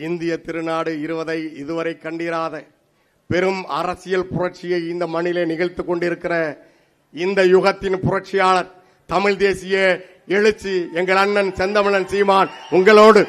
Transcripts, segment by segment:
இந்திய திருநாடு 20 இதுவரை கண்டிராத பெரும் அரசியல் புரட்சியை இந்த மண்ணிலே நிகழ்த்துக் கொண்டிருக்கிற இந்த யுகத்தின் புரட்சியாளர் தமிழ் தேசிய எழுச்சி எங்கள் அண்ணன் செந்தமிழன் சீமான் உங்களோடு.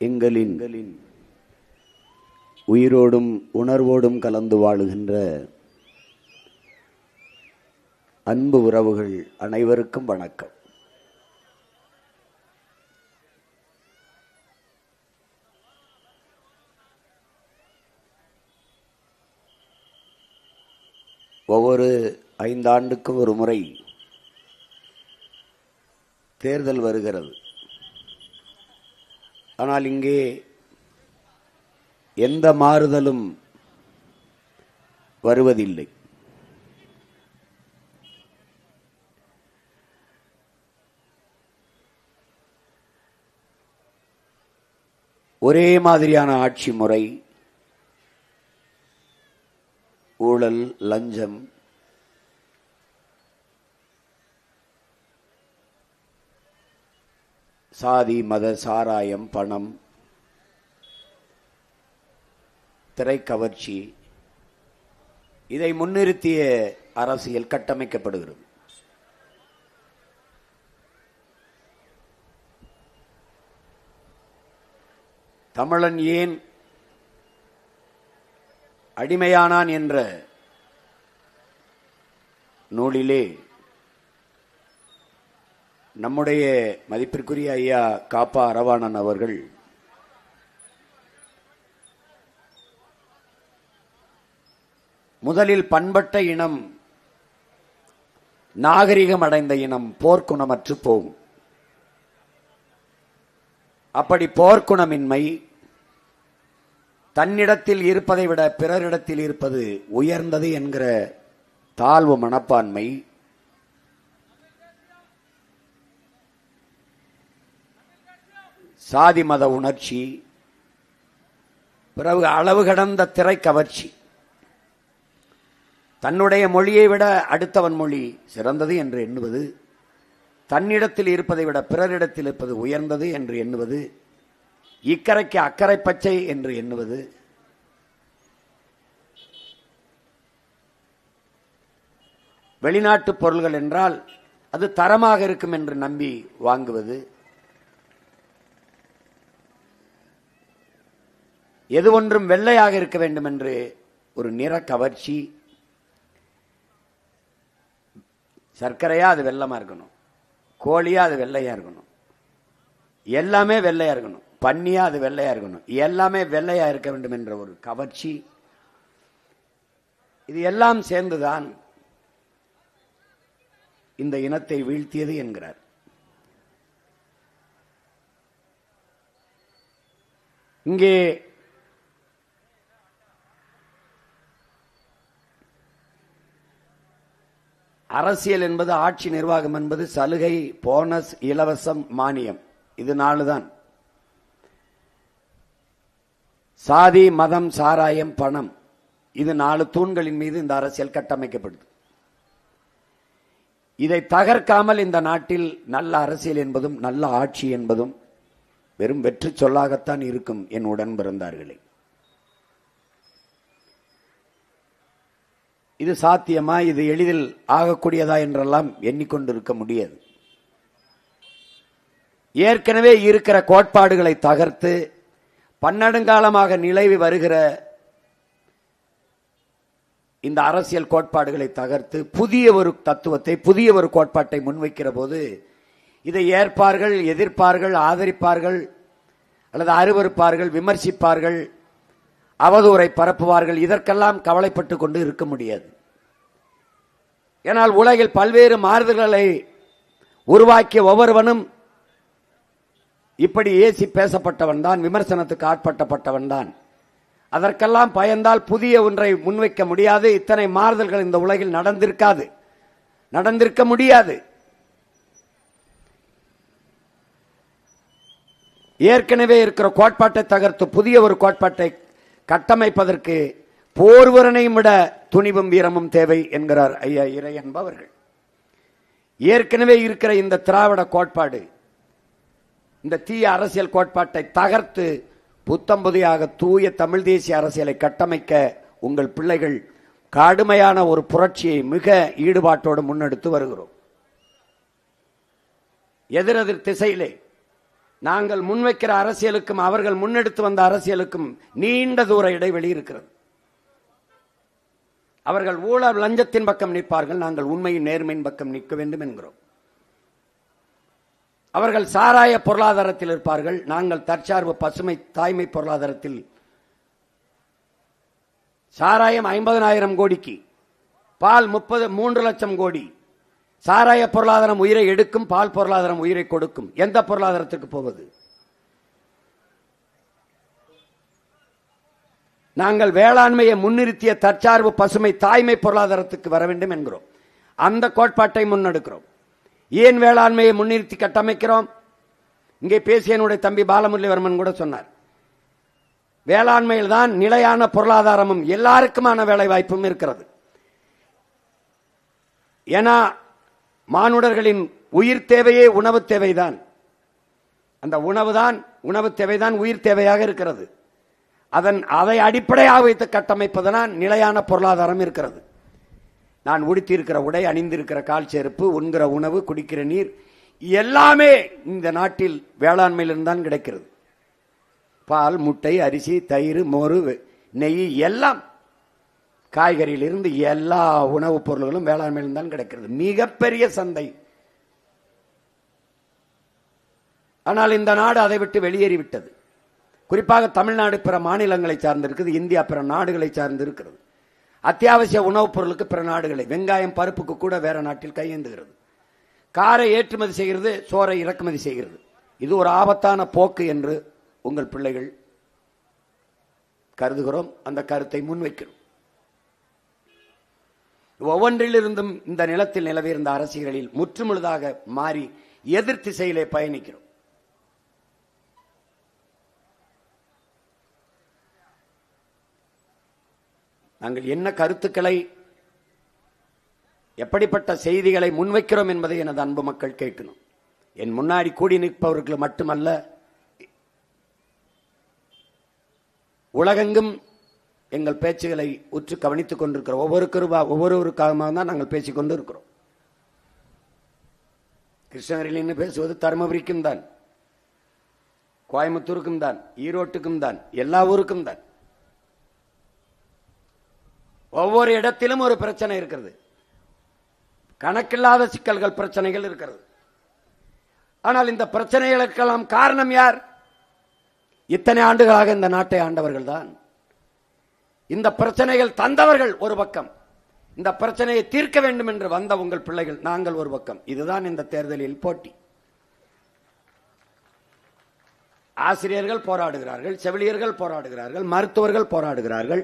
எங்களின் உயிரோடும் உணர்வோடும் கலந்து வாழுகின்ற அன்பு உறவுகள் அனைவருக்கும் வணக்கம். ஒவ்வொரு 5 ஆண்டுக்கும் ஒரு முறை தேர்தல் வருகிறது. ஆனால் இங்கே எந்த மாறுதலும் வருவதில்லை. ஒரே மாதிரியான ஆட்சி முறை, ஊழல், லஞ்சம், சாதி மத சாராயம், பணம், திரைக்கவர்ச்சி, இதை முன்னிறுத்திய அரசியல் கட்டமைக்கப்படுகிறது. தமிழன் ஏன் அடிமையானான் என்ற நூலிலே நம்முடைய மதிப்பிற்குரிய ஐயா காப்பா அரவாணன் அவர்கள் முதலில் பண்பட்ட இனம், நாகரிகம் அடைந்த இனம் போர்க்குணமற்று போகும். அப்படி போர்க்குணமின்மை, தன்னிடத்தில் இருப்பதை விட பிறரிடத்தில் இருப்பது உயர்ந்தது என்கிற தாழ்வு மனப்பான்மை, சாதி மத உணர்ச்சி, பிறகு அளவு கடந்த திரைக்கவர்ச்சி, தன்னுடைய மொழியை விட அடுத்தவன் மொழி சிறந்தது என்று எண்ணுவது, தன்னிடத்தில் இருப்பதை விட பிறரிடத்தில் இருப்பது உயர்ந்தது என்று எண்ணுவது, இக்கரைக்கு அக்கறை பச்சை என்று எண்ணுவது, வெளிநாட்டு பொருள்கள் என்றால் அது தரமாக இருக்கும் என்று நம்பி வாங்குவது, எது ஒன்றும் வெள்ளையாக இருக்க வேண்டும் என்று ஒரு நிற கவர்ச்சி, சர்க்கரையா அது வெள்ளமா இருக்கணும், கோழியா அது வெள்ளையா இருக்கணும், எல்லாமே வெள்ளையா இருக்கணும், பன்னியா அது வெள்ளையா இருக்கணும், எல்லாமே வெள்ளையா இருக்க வேண்டும் என்ற ஒரு கவர்ச்சி, இது எல்லாம் சேர்ந்துதான் இந்த இனத்தை வீழ்த்தியது என்கிறார். இங்கே அரசியல் என்பது, ஆட்சி நிர்வாகம் என்பது சலுகை, போனஸ், இலவசம், மானியம், இது 4 தான். சாதி மதம் சாராயம் பணம், இது 4 தூண்களின் மீது இந்த அரசியல் கட்டமைக்கப்படுது. இதை தகர்க்காமல் இந்த நாட்டில் நல்ல அரசியல் என்பதும் நல்ல ஆட்சி என்பதும் வெறும் வெற்றி சொல்லாகத்தான் இருக்கும். என் உடன் பிறந்தார்களே, இது சாத்தியமா, இது எளிதில் ஆகக்கூடியதா என்றெல்லாம் எண்ணிக்கொண்டிருக்க முடியாது. ஏற்கனவே இருக்கிற கோட்பாடுகளை தகர்த்து பன்னெடுங்காலமாக நிலவி வருகிற இந்த அரசியல் கோட்பாடுகளை தகர்த்து புதிய ஒரு தத்துவத்தை, புதிய ஒரு கோட்பாட்டை முன்வைக்கிற போது இதை ஏற்பார்கள், எதிர்ப்பார்கள், ஆதரிப்பார்கள், அல்லது அருவருப்பார்கள், விமர்சிப்பார்கள், அவதூறை பரப்புவார்கள். இதற்கெல்லாம் கவலைப்பட்டுக் கொண்டு இருக்க முடியாது. ஏனால் உலகில் பல்வேறு மாறுதல்களை உருவாக்கிய ஒவ்வொருவனும் இப்படி ஏசி பேசப்பட்டவன் தான், விமர்சனத்துக்கு ஆட்பட்டப்பட்டவன் தான். அதற்கெல்லாம் பயந்தால் புதிய ஒன்றை முன்வைக்க முடியாது. இத்தனை மாறுதல்கள் இந்த உலகில் நடந்திருக்காது, நடந்திருக்க முடியாது. ஏற்கனவே இருக்கிற கோட்பாட்டை தகர்த்து புதிய ஒரு கோட்பாட்டை கட்டமைப்பதற்கு போர்வரனையும் விட துணிவும் வீரமும் தேவை என்கிறார் ஐயா இறையன்பு அவர்கள். ஏற்கனவே இருக்கிற இந்த திராவிட கோட்பாடு, இந்த தீய அரசியல் கோட்பாட்டை தகர்த்து புத்தம்புதியாக தூய தமிழ் தேசிய அரசியலை கட்டமைக்க உங்கள் பிள்ளைகள் கடுமையான ஒரு புரட்சியை மிக ஈடுபாட்டோடு முன்னெடுத்து வருகிறோம். எதிரெதிர் திசையிலே நாங்கள் முன்வைக்கிற அரசியலுக்கும் அவர்கள் முன்னெடுத்து வந்த அரசியலுக்கும் நீண்ட தூர இடைவெளி இருக்கிறது. அவர்கள் ஊழல் லஞ்சத்தின் பக்கம் நிற்பார்கள், நாங்கள் உண்மையின் நேர்மையின் பக்கம் நிற்க வேண்டும் என்கிறோம். அவர்கள் சாராய பொருளாதாரத்தில் இருப்பார்கள், நாங்கள் தற்சார்பு பசுமை தாய்மை பொருளாதாரத்தில். சாராயம் 50,000 கோடிக்கு, பால் 3 லட்சம் கோடி. சாராய பொருளாதாரம் உயிரை எடுக்கும், பால் பொருளாதாரம் உயிரை கொடுக்கும். எந்த பொருளாதாரத்திற்கு போவது? நாங்கள் வேளாண்மையை முன்னிறுத்திய தற்சார்பு பசுமை தாய்மை பொருளாதாரத்துக்கு வர வேண்டும் என்கிறோம். அந்த கோட்பாட்டை முன்னெடுக்கிறோம். ஏன் வேளாண்மையை முன்னிறுத்தி கட்டமைக்கிறோம்? இங்கே பேசிய என்னுடைய தம்பி பாலமுரளிவர்மன் கூட சொன்னார், வேளாண்மையில் தான் நிலையான பொருளாதாரமும் எல்லாருக்குமான வேலை வாய்ப்பும் இருக்கிறது. ஏன்னா மானுடர்களின் உயிர் தேவையே உணவு தேவைதான். அந்த உணவு தேவைதான் உயிர் தேவையாக இருக்கிறது. அதை அடிப்படையாக வைத்து கட்டமைப்பதனால் நிலையான பொருளாதாரம் இருக்கிறது. நான் உடுத்தியிருக்கிற உடை, அணிந்திருக்கிற கால் செருப்பு, உண்கிற உணவு, குடிக்கிற நீர் எல்லாமே இந்த நாட்டில் வேளாண்மையிலிருந்து தான் கிடைக்கிறது. பால், முட்டை, அரிசி, தயிர், மோர், நெய் எல்லாம் காய்கறியிலிருந்து எல்லா உணவுப் பொருள்களும் வேளாண்மையிலிருந்து தான் கிடைக்கிறது. மிகப்பெரிய சந்தை. ஆனால் இந்த நாடு அதை விட்டு வெளியேறிவிட்டது. குறிப்பாக தமிழ்நாடு பிற மாநிலங்களை சார்ந்து இருக்குது, இந்தியா பிற நாடுகளை சார்ந்து இருக்கிறது. அத்தியாவசிய உணவுப் பொருளுக்கு பிற நாடுகளை, வெங்காயம் பருப்புக்கு கூட வேற நாட்டில் கையேந்துகிறது. காரை ஏற்றுமதி செய்கிறது, சோறை இறக்குமதி செய்கிறது. இது ஒரு ஆபத்தான போக்கு என்று உங்கள் பிள்ளைகள் கருதுகிறோம். அந்த கருத்தை முன்வைக்கிறோம். ஒவ்வொன்றிலிருந்தும் இந்த நிலத்தில் நிலவியிருந்த அரசியலில் முற்றுமுழுதாக மாறி எதிர் திசையிலே பயணிக்கிறோம். நாங்கள் என்ன கருத்துக்களை, எப்படிப்பட்ட செய்திகளை முன்வைக்கிறோம் என்பதை எனது அன்பு மக்கள் கேட்கணும். என் முன்னாடி கூடி நிற்பவர்கள் மட்டுமல்ல, உலகெங்கும் எங்கள் பேச்சுகளை உற்று கவனித்துக் கொண்டிருக்கிறோம். ஒவ்வொருவருக்காக தான் நாங்கள் பேசிக் கொண்டு இருக்கிறோம். கிருஷ்ணகிரியில் பேசுவது தருமபுரிக்கும் தான், கோயம்புத்தூருக்கும் தான், ஈரோட்டுக்கும் தான், எல்லா ஊருக்கும் தான். ஒவ்வொரு இடத்திலும் ஒரு பிரச்சனை இருக்கிறது. கணக்கில்லாத சிக்கல்கள், பிரச்சனைகள் இருக்கிறது. ஆனால் இந்த பிரச்சனைகளுக்கெல்லாம் காரணம் யார்? இத்தனை ஆண்டுகளாக இந்த நாட்டை ஆண்டவர்கள் தான். இந்த பிரச்சனைகள் தந்தவர்கள் ஒரு பக்கம், இந்த பிரச்சனையை தீர்க்க வேண்டும் என்று வந்த உங்கள் பிள்ளைகள் நாங்கள் ஒரு பக்கம். இதுதான் இந்த தேர்தலில் போட்டி. ஆசிரியர்கள் போராடுகிறார்கள், செவிலியர்கள் போராடுகிறார்கள், மருத்துவர்கள் போராடுகிறார்கள்,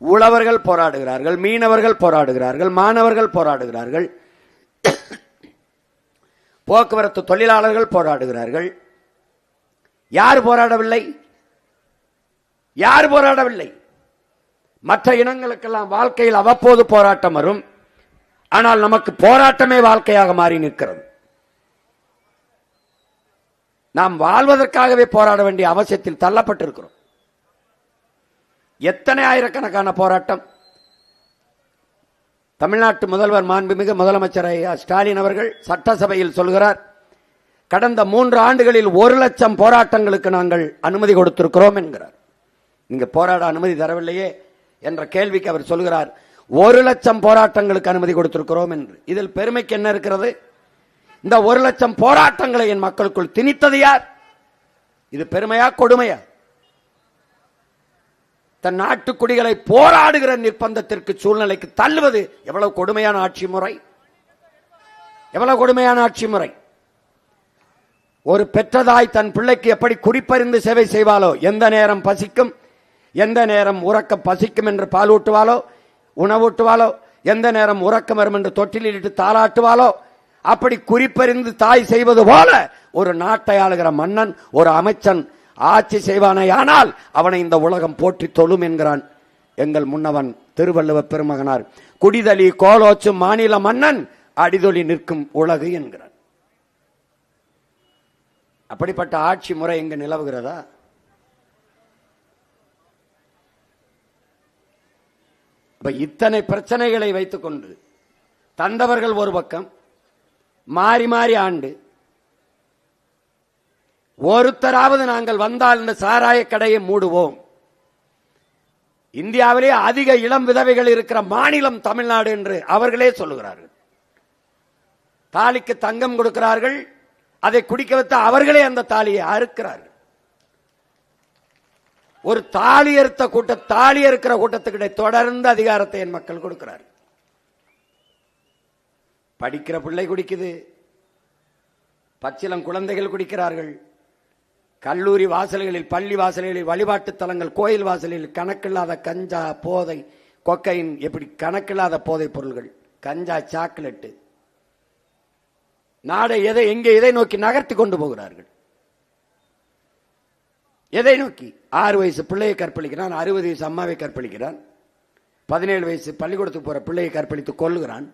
உழவர்கள் போராடுகிறார்கள், மீனவர்கள் போராடுகிறார்கள், மாணவர்கள் போராடுகிறார்கள், போக்குவரத்து தொழிலாளர்கள் போராடுகிறார்கள். யார் போராடவில்லை? யார் போராடவில்லை? மற்ற இனங்களுக்கெல்லாம் வாழ்க்கையில் அவ்வப்போது போராட்டம் வரும். ஆனால் நமக்கு போராட்டமே வாழ்க்கையாக மாறி நிற்கிறது. நாம் வாழ்வதற்காகவே போராட வேண்டிய அவசியத்தில் தள்ளப்பட்டிருக்கிறோம். எத்தனை ஆயிரக்கணக்கான போராட்டம். தமிழ்நாட்டு முதல்வர் மாண்புமிகு முதலமைச்சர் ஸ்டாலின் அவர்கள் சட்டசபையில் சொல்கிறார், கடந்த 3 ஆண்டுகளில் 1 லட்சம் போராட்டங்களுக்கு நாங்கள் அனுமதி கொடுத்திருக்கிறோம் என்கிறார். நீங்க போராட அனுமதி தரவில்லையே என்ற கேள்விக்கு அவர் சொல்கிறார், 1 லட்சம் போராட்டங்களுக்கு அனுமதி கொடுத்திருக்கிறோம் என்று. இதில் பெருமைக்கு என்ன இருக்கிறது? இந்த 1 லட்சம் போராட்டங்களை என் மக்களுக்குள் திணித்தது யார்? இது பெருமையா கொடுமையா? தன் நாட்டு குடிகளை போராடுகிற நிர்பந்தத்திற்கு, சூழ்நிலைக்கு தள்ளுவது எவ்வளவு கொடுமையான ஆட்சி முறை! எவ்வளவு கொடுமையான ஆட்சி முறை! ஒரு பெற்றதாய் தன் பிள்ளைக்கு எப்படி குறிப்பறிந்து சேவை செய்வாளோ, எந்த நேரம் பசிக்கும், எந்த நேரம் உறக்க பசிக்கும் என்று பால் ஊட்டுவாளோ, உணவூட்டுவாளோ, எந்த நேரம் உறக்கம் வரும் என்று தொட்டிலிட்டு தாளாட்டுவாளோ, அப்படி குறிப்பறிந்து தாய் செய்வது போல ஒரு நாட்டை ஆளுகிற மன்னன், ஒரு அமைச்சன் ஆட்சி செய்வானையானால் அவனை இந்த உலகம் போற்றி தொழும் என்கிறான் எங்கள் முன்னவன் திருவள்ளுவ பெருமகனார். குடிதலி கோலோச்சும் மாநில மன்னன் அடிதொலி நிற்கும் உலகு என்கிறான். அப்படிப்பட்ட ஆட்சி முறை எங்கு நிலவுகிறதா? இத்தனை பிரச்சனைகளை வைத்துக் கொண்டு தந்தவர்கள் ஒரு பக்கம், மாறி மாறி ஆண்டு ஒருத்தராவது நாங்கள் வந்தால் இந்த சாராய கடையை மூடுவோம். இந்தியாவிலே அதிக இளம் விதவைகள் இருக்கிற மாநிலம் தமிழ்நாடு என்று அவர்களே சொல்லுகிறார்கள். தாலிக்கு தங்கம் கொடுக்கிறார்கள், அதை குடிக்க வைத்த அவர்களே அந்த தாலியை அறுக்கிறார்கள். ஒரு தாலி இருக்கிற கூட்டத்துக்கிட்ட தொடர்ந்து அதிகாரத்தை என் மக்கள் கொடுக்கிறார்கள். படிக்கிற பிள்ளை குடிக்குது, பச்சிலம் குழந்தைகள் குடிக்கிறார்கள். கல்லூரி வாசல்களில், பள்ளி வாசல்களில், வழிபாட்டு தலங்கள், கோயில் வாசலில் கணக்கில்லாத கஞ்சா, போதை, கொக்கைன், எப்படி கணக்கில்லாத போதை பொருள்கள், கஞ்சா, சாக்லேட்டு, நாடை எதை நோக்கி நகர்த்தி கொண்டு போகிறார்கள்? எதை நோக்கி? 6 வயசு பிள்ளையை கற்பழிக்கிறான், 60 வயசு அம்மாவை கற்பழிக்கிறான், 17 வயசு பள்ளிக்கூடத்துக்கு போற பிள்ளையை கற்பழித்து கொல்லுகிறான்.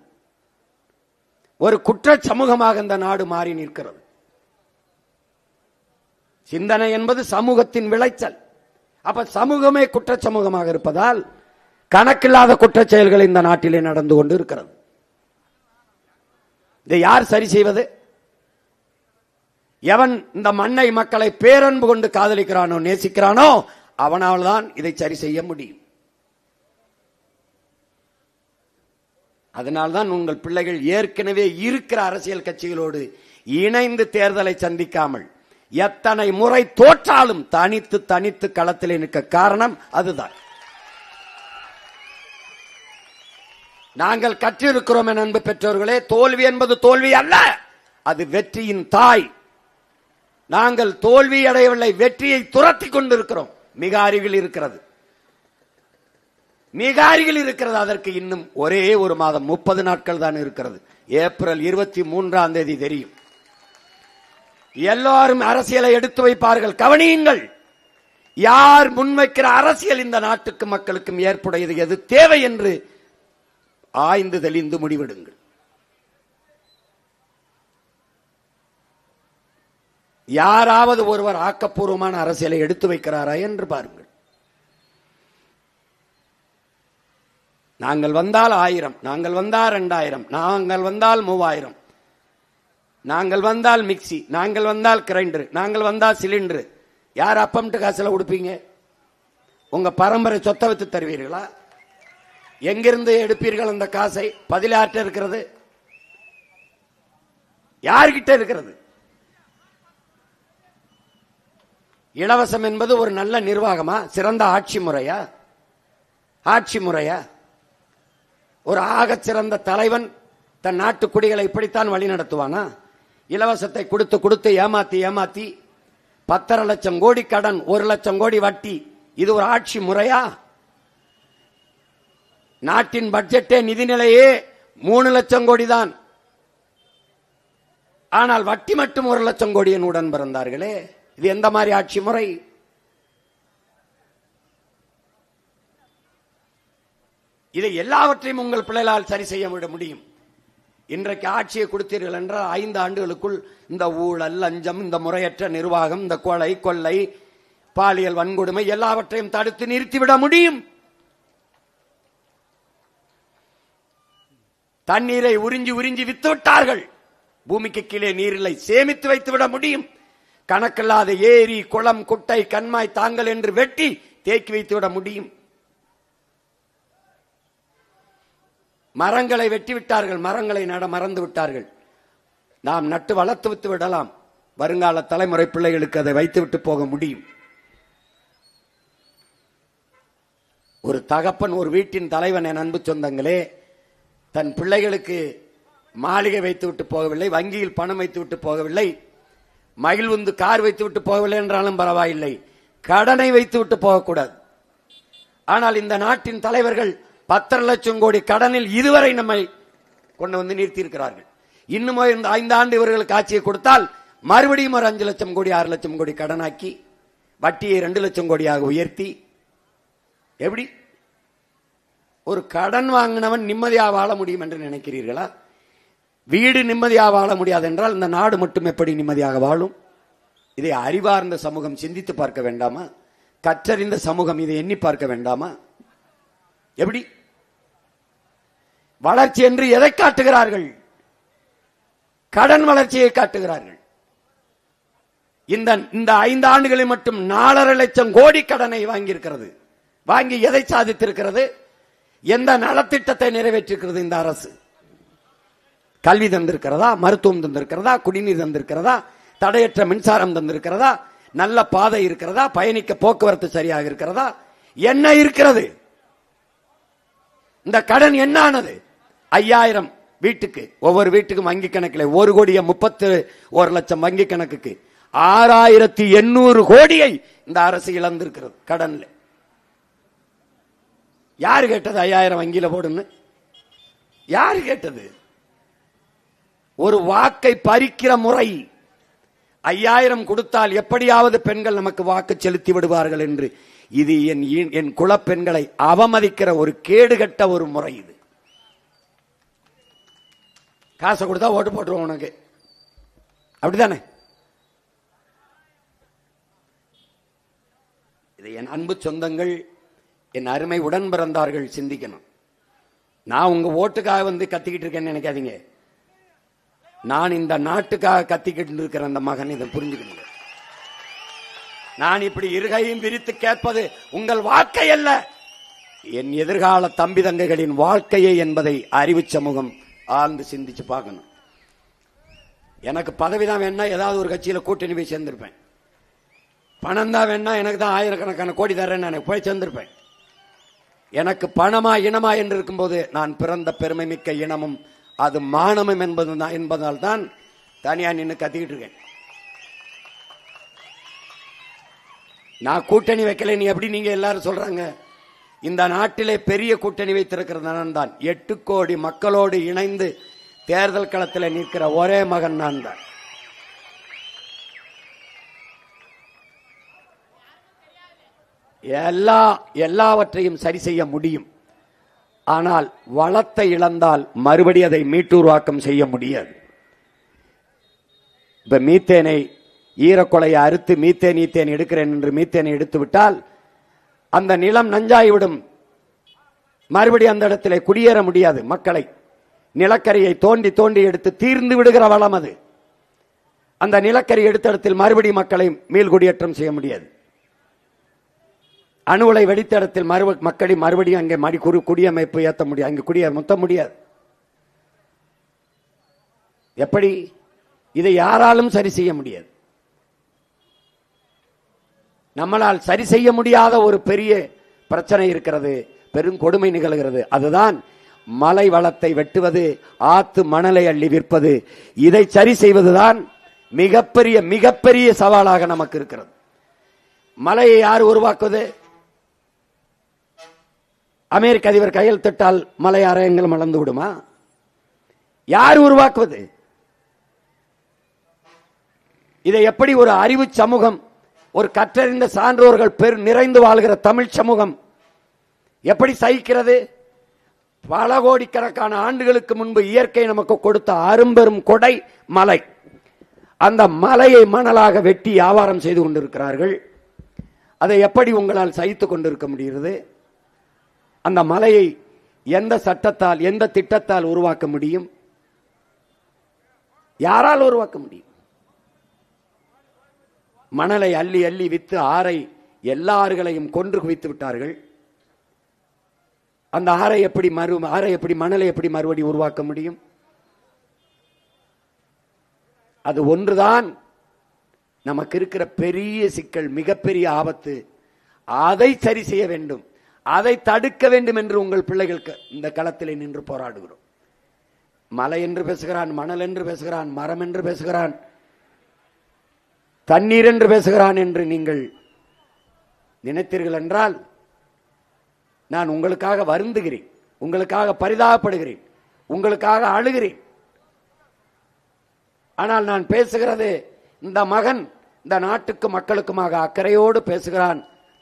ஒரு குற்ற சமூகமாக இந்த நாடு மாறி நிற்கிறது. சிந்தனை என்பது சமூகத்தின் விளைச்சல். அப்ப சமூகமே குற்ற சமூகமாக இருப்பதால் கணக்கில்லாத குற்றச் செயல்கள் இந்த நாட்டிலே நடந்து கொண்டு இருக்கிறது. இதை யார் சரி செய்வது? எவன் இந்த மண்ணை, மக்களை பேரன்பு கொண்டு காதலிக்கிறானோ, நேசிக்கிறானோ, அவனால் தான் இதை சரி செய்ய முடியும். அதனால்தான் உங்கள் பிள்ளைகள் ஏற்கனவே இருக்கிற அரசியல் கட்சிகளோடு இணைந்து தேர்தலை சந்திக்காமல் எத்தனை முறை தோற்றாலும் தனித்து தனித்து களத்திலே நிற்க காரணம் அதுதான். நாங்கள் கற்றிருக்கிறோம் என் அன்பு பெற்றோர்களே, தோல்வி என்பது தோல்வி அல்ல, அது வெற்றியின் தாய். நாங்கள் தோல்வி அடையவில்லை, வெற்றியை துரத்தி கொண்டிருக்கிறோம். மிக அருகில் இருக்கிறது, மிக அருகில் இருக்கிறது. அதற்கு இன்னும் ஒரே ஒரு மாதம், 30 நாட்கள் தான் இருக்கிறது. ஏப்ரல் 23ஆம் தேதி தெரியும். எல்லாரும் அரசியலை எடுத்து வைப்பார்கள். கவனியுங்கள், யார் முன்வைக்கிற அரசியல் இந்த நாட்டுக்கு மக்களுக்கும் ஏற்புடையது, எது தேவை என்று ஆய்ந்து தெளிந்து முடிவெடுங்கள். யாராவது ஒருவர் ஆக்கப்பூர்வமான அரசியலை எடுத்து வைக்கிறாரா என்று பாருங்கள். நாங்கள் வந்தால் 1000, நாங்கள் வந்தால் 2000, நாங்கள் வந்தால் 3000, நாங்கள் வந்தால் மிக்சி, நாங்கள் வந்தால் கிரைண்டர், நாங்கள் வந்தால் சிலிண்டர். யார் அப்பம்ட்டு காசுல கொடுப்பீங்க? உங்க பரம்பரை சொத்தை வைத்து தருவீர்களா? எங்கிருந்து எடுப்பீர்கள் அந்த காசை? பதில் யார்கிட்ட இருக்கிறது? யார்கிட்ட இருக்கிறது? இலவசம் என்பது ஒரு நல்ல நிர்வாகமா? சிறந்த ஆட்சி முறையா? ஆட்சி முறையா? ஒரு ஆகச் சிறந்த தலைவன் தன் நாட்டு குடிகளை இப்படித்தான் வழி நடத்துவானா? இலவசத்தை கொடுத்து கொடுத்து ஏமாத்தி ஏமாத்தி 10.5 லட்சம் கோடி கடன், 1 லட்சம் கோடி வட்டி. இது ஒரு ஆட்சி முறையா? நாட்டின் பட்ஜெட்டே, நிதிநிலையே 3 லட்சம் கோடி தான். ஆனால் வட்டி மட்டும் 1 லட்சம் கோடியின் உடன் பிறந்தார்களே. இது எந்த மாதிரி ஆட்சி முறை? இதை எல்லாவற்றையும் உங்கள் பிள்ளைகளால் சரி செய்ய முடியும். இன்றைக்கு ஆட்சியை கொடுத்தீர்கள் என்றால் 5 ஆண்டுகளுக்குள் இந்த ஊழல், லஞ்சம், இந்த முறையற்ற நிர்வாகம், இந்த கொலை, கொள்ளை, பாலியல் வன்கொடுமை எல்லாவற்றையும் தடுத்து நிறுத்திவிட முடியும். தண்ணீரை உறிஞ்சி உறிஞ்சி வித்து விட்டார்கள். பூமிக்கு கீழே நீரில்லை, சேமித்து வைத்து விட முடியும். கணக்கில்லாத ஏரி, குளம், குட்டை, கண்மாய், தாங்கல் என்று வெட்டி தேக்கி வைத்து விட முடியும். மரங்களை வெட்டி விட்டார்கள், மரங்களை நட மறந்து விட்டார்கள். நாம் நட்டு வளர்த்து விட்டு விடலாம். வருங்கால தலைமுறை பிள்ளைகளுக்கு அதை வைத்துவிட்டு போக முடியும். ஒரு தகப்பன், ஒரு வீட்டின் தலைவன், என் அன்பு சொந்தங்களே, தன் பிள்ளைகளுக்கு மாளிகை வைத்து விட்டு போகவில்லை, வங்கியில் பணம் வைத்து விட்டு போகவில்லை, மகிழ்வுந்து கார் வைத்து விட்டு போகவில்லை என்றாலும் பரவாயில்லை, கடனை வைத்து விட்டு போகக்கூடாது. ஆனால் இந்த நாட்டின் தலைவர்கள் 10 லட்சம் கோடி கடனில் இதுவரை நம்மை கொண்டு வந்து நிறுத்தியிருக்கிறார்கள். இன்னும் இந்த 5 ஆண்டு இவர்களுக்கு ஆட்சியை கொடுத்தால் மறுபடியும் ஒரு 5 லட்சம் கோடி 6 லட்சம் கோடி கடனாக்கி வட்டியை 2 லட்சம் கோடியாக உயர்த்தி, எப்படி ஒரு கடன் வாங்கினவன் நிம்மதியாக வாழ முடியும் என்று நினைக்கிறீர்களா? வீடு நிம்மதியாக வாழ முடியாது என்றால் இந்த நாடு மட்டும் எப்படி நிம்மதியாக வாழும்? இதை அறிவார்ந்த சமூகம் சிந்தித்து பார்க்க வேண்டாமா? கற்றறிந்த சமூகம் இதை எண்ணி பார்க்க வேண்டாமா? எப்படி வளர்ச்சி என்று எதை காட்டுகிறார்கள்? கடன் வளர்ச்சியை காட்டுகிறார்கள். இந்த 5 ஆண்டுகளில் மட்டும் 4.5 லட்சம் கோடி கடனை வாங்கியிருக்கிறது. வாங்கி எதை சாதித்திருக்கிறது? எந்த நலத்திட்டத்தை நிறைவேற்றிருக்கிறது இந்த அரசு? கல்வி தந்திருக்கிறதா? மருத்துவம் தந்திருக்கிறதா? குடிநீர் தந்திருக்கிறதா? தடையற்ற மின்சாரம் தந்திருக்கிறதா? நல்ல பாதை இருக்கிறதா? பயணிக்க போக்குவரத்து சரியாக இருக்கிறதா? என்ன இருக்கிறது? இந்த கடன் என்ன ஆனது? 5000 வீட்டுக்கு, ஒவ்வொரு வீட்டுக்கும் வங்கி கணக்கில் 1,31 லட்சம் வங்கி கணக்குக்கு 6,800 கோடியை இந்த அரசு இழந்திருக்கிறது கடன்ல. யாரு கேட்டது 5000 வங்கியில போடுன்னு? யாரு கேட்டது? ஒரு வாக்கை பறிக்கிற முறை. 5000 கொடுத்தால் எப்படியாவது பெண்கள் நமக்கு வாக்கு செலுத்தி விடுவார்கள் என்று இது என் குலப்பெண்களை அவமதிக்கிற ஒரு கேடுகட்ட ஒரு முறை. இது காசை கொடுத்தா ஓட்டு போட்டுருவோம் உனக்கு, அப்படித்தானே? இதை என் அன்பு சொந்தங்கள், என் அருமை உடன் பிறந்தார்கள் சிந்திக்கணும். நான் உங்க ஓட்டுக்காக வந்து கத்திக்கிட்டு இருக்கேன்னு நினைக்காதீங்க. நான் இந்த நாட்டுக்காக கத்திக்கிட்டு இருக்கிற அந்த மகன் இதை புரிஞ்சுக்கணும். நான் இப்படி இருகையும் விரித்து கேட்பது உங்கள் வாழ்க்கை அல்ல, என் எதிர்கால தம்பி தங்கைகளின் வாழ்க்கையை என்பதை அறிவு சமூகம் ஆழ்ந்து சிந்திச்சு பார்க்கணும். எனக்கு பதவி தான் வேணா ஏதாவது ஒரு கட்சியில கூட்டணி போய் சேர்ந்திருப்பேன். பணம் தான் வேணா எனக்கு தான் ஆயிரக்கணக்கான கோடி தரேன்னு எனக்கு போய் சேர்ந்திருப்பேன். எனக்கு பணமா இனமா என்று இருக்கும்போது நான் பிறந்த பெருமை மிக்க இனமும் அது மானமும் என்பதால் தான் தனியா நின்று கத்திக்கிட்டு இருக்கேன். நான் கூட்டணி வைக்கல, நீ எப்படி நீங்க எல்லாரும் சொல்றாங்க? இந்த நாட்டிலே பெரிய கூட்டணி வைத்திருக்கிறது நான் தான். 8 கோடி மக்களோடு இணைந்து தேர்தல் களத்தில் நிற்கிற ஒரே மகன் நான் தான். எல்லாவற்றையும் சரி செய்ய முடியும். ஆனால் வளத்தை இழந்தால் மறுபடி அதை மீட்டுருவாக்கம் செய்ய முடியாது. இப்ப மீத்தேனை, ஈரக்கொலையை அறுத்து மீத்தேன் எடுக்கிறேன் என்று மீத்தேனை எடுத்து விட்டால் அந்த நிலம் நஞ்சாய்விடும். மறுபடி அந்த இடத்திலே குடியேற முடியாது. மக்களை நிலக்கரியை தோண்டி தோண்டி எடுத்து தீர்ந்து விடுகிற வளம் அது. அந்த நிலக்கரி எடுத்த இடத்தில் மறுபடி மக்களை மீள்குடியேற்றம் செய்ய முடியாது. அணுலை வெடித்த இடத்தில் மக்களை மறுபடியும் அங்கே குடியமைப்பு ஏற்ற முடியாது, அங்கே குடியமர்த்த முடியாது. எப்படி? இதை யாராலும் சரி செய்ய முடியாது. நம்மளால் சரி செய்ய முடியாத ஒரு பெரிய பிரச்சனை இருக்கிறது, பெரும் கொடுமை நிகழ்கிறது. அதுதான் மலை வளத்தை வெட்டுவது, ஆத்து மணலை அள்ளி விற்பது. இதை சரி செய்வதுதான் மிகப்பெரிய மிகப்பெரிய சவாலாக நமக்கு இருக்கிறது. மலையை யார் உருவாக்குவது? அமெரிக்க அதிபர் கையெழுத்திட்டால் மலை அரையங்கள் மலர்ந்து விடுமா? யார் உருவாக்குவது? இதை எப்படி ஒரு அறிவு சமூகம், ஒரு கற்றறிந்த சான்றோர்கள் நிறைந்து வாழ்கிற தமிழ் சமூகம் எப்படி சகிக்கிறது? பல கோடிக்கணக்கான ஆண்டுகளுக்கு முன்பு இயற்கை நமக்கு கொடுத்த அரும்பெரும் கொடை மலை. அந்த மலையை மணலாக வெட்டி வியாபாரம் செய்து கொண்டிருக்கிறார்கள். அதை எப்படி உங்களால் சகித்துக் கொண்டிருக்க முடிகிறது? அந்த மலையை எந்த சட்டத்தால், எந்த திட்டத்தால் உருவாக்க முடியும்? யாரால் உருவாக்க முடியும்? மணலை அள்ளி அள்ளி வித்து ஆறை, எல்லா ஆறுகளையும் கொன்று குவித்து விட்டார்கள். அந்த ஆறை எப்படி மணலை எப்படி மறுபடி உருவாக்க முடியும்? அது ஒன்றுதான் நமக்கு இருக்கிற பெரிய சிக்கல், மிகப்பெரிய ஆபத்து. அதை சரி செய்ய வேண்டும், அதை தடுக்க வேண்டும் என்று உங்கள் பிள்ளைகளுக்கு இந்த களத்திலே நின்று போராடுகிறோம். மலை என்று பேசுகிறான், மணல் என்று பேசுகிறான், மரம் என்று பேசுகிறான், தண்ணீர் என்று பேசுகிறான் என்று நீங்கள் நினைத்தீர்கள் என்றால் நான் உங்களுக்காக வருந்துகிறேன், உங்களுக்காக பரிதாபப்படுகிறேன், உங்களுக்காக அழுகிறேன். ஆனால் நான் பேசுகிறது இந்த மகன் இந்த நாட்டுக்கு மக்களுக்குமாக அக்கறையோடு பேசுகிறான்,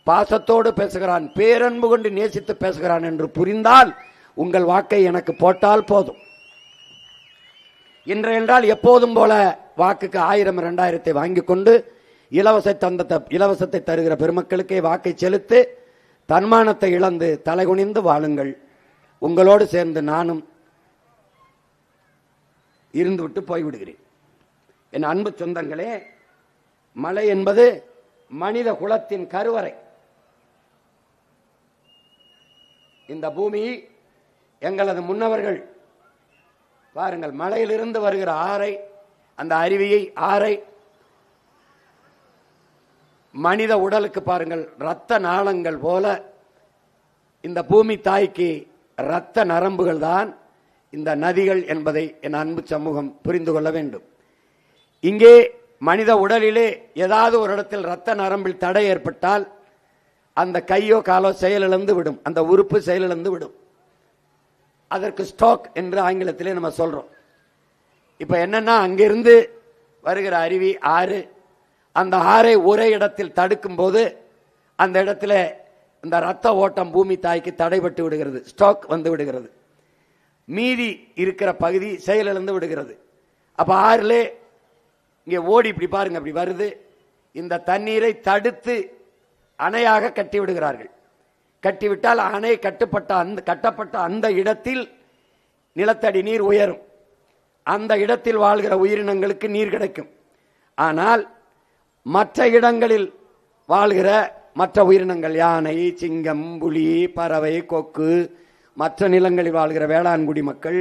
பாசத்தோடு பேசுகிறான், பேரன்பு கொண்டு நேசித்து பேசுகிறான் என்று புரிந்தால் உங்கள் வாக்கை எனக்கு போட்டால் போதும். இன்றையென்றால் எப்போதும் போல வாக்குக்கு 1000 2000 வாங்கிக் கொண்டு இலவசத்தை தருகிற பெருமக்களுக்கே வாக்கை செலுத்து, தன்மானத்தை இழந்து தலைகுனிந்து வாழுங்கள். உங்களோடு சேர்ந்து நானும் இருந்துவிட்டு போய்விடுகிறேன். என் அன்பு சொந்தங்களே, மலை என்பது மனித குலத்தின் கருவறை. இந்த பூமி எங்களது முன்னவர்கள் பாருங்கள், மலையிலிருந்து வருகிற ஆறை, அந்த அருவியை ஆறை மனித உடலுக்கு பாருங்கள் இரத்த நாளங்கள் போல இந்த பூமி தாய்க்கு இரத்த நரம்புகள் தான் இந்த நதிகள் என்பதை என் அன்பு சமூகம் புரிந்து கொள்ள வேண்டும். இங்கே மனித உடலிலே ஏதாவது ஒரு இடத்தில் இரத்த நரம்பில் தடை ஏற்பட்டால் அந்த கையோ காலோ செயலிழந்து விடும், அந்த உறுப்பு செயலிழந்து விடும். அதற்கு ஸ்ட்ரோக் என்று ஆங்கிலத்திலே நம்ம சொல்றோம். இப்ப என்னன்னா, அங்கிருந்து வருகிற அருவி ஆறு, அந்த ஆறை ஒரே இடத்தில் தடுக்கும் போது அந்த இடத்துல இந்த ரத்த ஓட்டம் பூமி தாய்க்கு தடைபட்டு விடுகிறது, ஸ்ட்ரோக் வந்து விடுகிறது. மீதி இருக்கிற பகுதி செயலிழந்து விடுகிறது. அப்ப ஆறுலே இங்கே ஓடி இப்படி பாருங்க, அப்படி வருது. இந்த தண்ணீரை தடுத்து அணையாக கட்டி விடுகிறார்கள். கட்டிவிட்டால் அணை கட்டப்பட்ட அந்த இடத்தில் நிலத்தடி நீர் உயரும், அந்த இடத்தில் வாழ்கிற உயிரினங்களுக்கு நீர் கிடைக்கும். ஆனால் மற்ற இடங்களில் வாழ்கிற மற்ற உயிரினங்கள், யானை, சிங்கம், புலி, பறவை, கொக்கு, மற்ற நிலங்களில் வாழ்கிற வேளாண்குடி மக்கள்,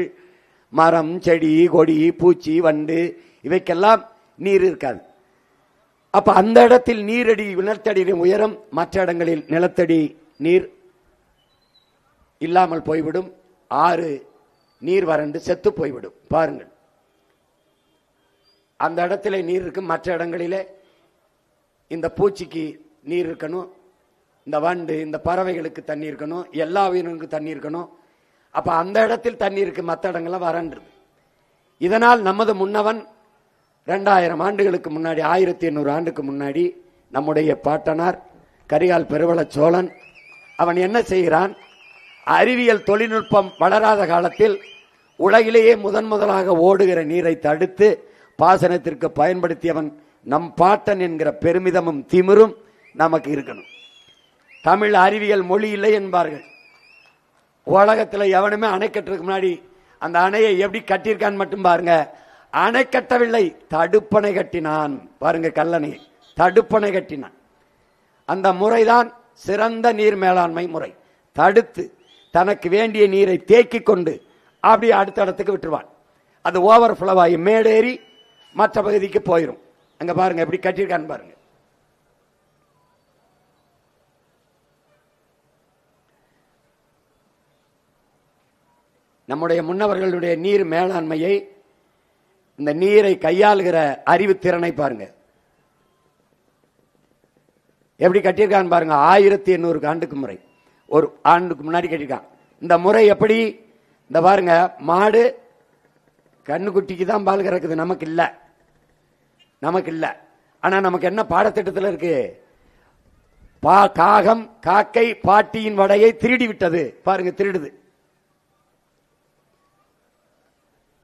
மரம், செடி, கொடி, பூச்சி, வண்டு, இவைக்கெல்லாம் நீர் இருக்காது. அப்ப அந்த இடத்தில் நீரடி நிலத்தடி உயரம், மற்ற இடங்களில் நிலத்தடி நீர் இல்லாமல் போய்விடும். ஆறு நீர் வறண்டு செத்து போய்விடும். பாருங்கள், அந்த இடத்துல நீர் இருக்கு, மற்ற இடங்களிலே இந்த பூச்சிக்கு நீர் இருக்கணும், இந்த வண்டு, இந்த பறவைகளுக்கு தண்ணி இருக்கணும், எல்லா உயிரினங்களுக்கும் தண்ணி இருக்கணும். அப்ப அந்த இடத்தில் தண்ணி இருக்கு, மற்ற இடங்கள்லாம் வறண்டுது. இதனால் நமது முன்னவன் 2000 ஆண்டுகளுக்கு முன்னாடி, 1800 ஆண்டுக்கு முன்னாடி நம்முடைய பாட்டனார் கரிகால் பெருவள சோழன் அவன் என்ன செய்கிறான்? அறிவியல் தொழில்நுட்பம் வளராத காலத்தில் உலகிலேயே முதலாக ஓடுகிற நீரை தடுத்து பாசனத்திற்கு பயன்படுத்தியவன் நம் பாட்டன் என்கிற பெருமிதமும் திமிரும் நமக்கு இருக்கணும். தமிழ் அறிவியல் மொழி இல்லை என்பார்கள். உலகத்தில் எவனுமே அணை கட்டுறதுக்கு முன்னாடி அந்த அணையை எப்படி கட்டியிருக்கான்னு மட்டும் பாருங்க. அணை கட்டவில்லை, தடுப்பணை கட்டினான். பாருங்க, கல்லணை தடுப்பணை கட்டினான். அந்த முறைதான் சிறந்த நீர் மேலாண்மை முறை. தடுத்து தனக்கு வேண்டிய நீரை தேக்கி கொண்டு அப்படி அடுத்த இடத்துக்கு விட்டுருவான். அது ஓவர் ஃப்ளோ ஆகி மேடேறி மற்ற பகுதிக்கு போயிடும். அங்க பாருங்க எப்படி கட்டியிருக்கான்னு பாருங்க. நம்முடைய முன்னவர்களுடைய நீர் மேலாண்மையை, இந்த நீரை கையாளுகிற அறிவு திறனை பாருங்க, எப்படி கட்டியிருக்கான்னு பாருங்க. 1800 ஆண்டுக்கு முறை, ஒரு ஆண்டுக்கு முன்னாடி கட்டியிருக்கான். இந்த முறை எப்படி? இந்த பாருங்க, மாடு கண்ணுக்குட்டிக்கு தான் பால் கறக்குது, நமக்கு இல்ல. ஆனா நமக்கு என்ன பாடத்திட்டத்தில் இருக்கு? காகம் காக்கை பாட்டியின் வடையை திருடி விட்டது. பாருங்க, திருடுது.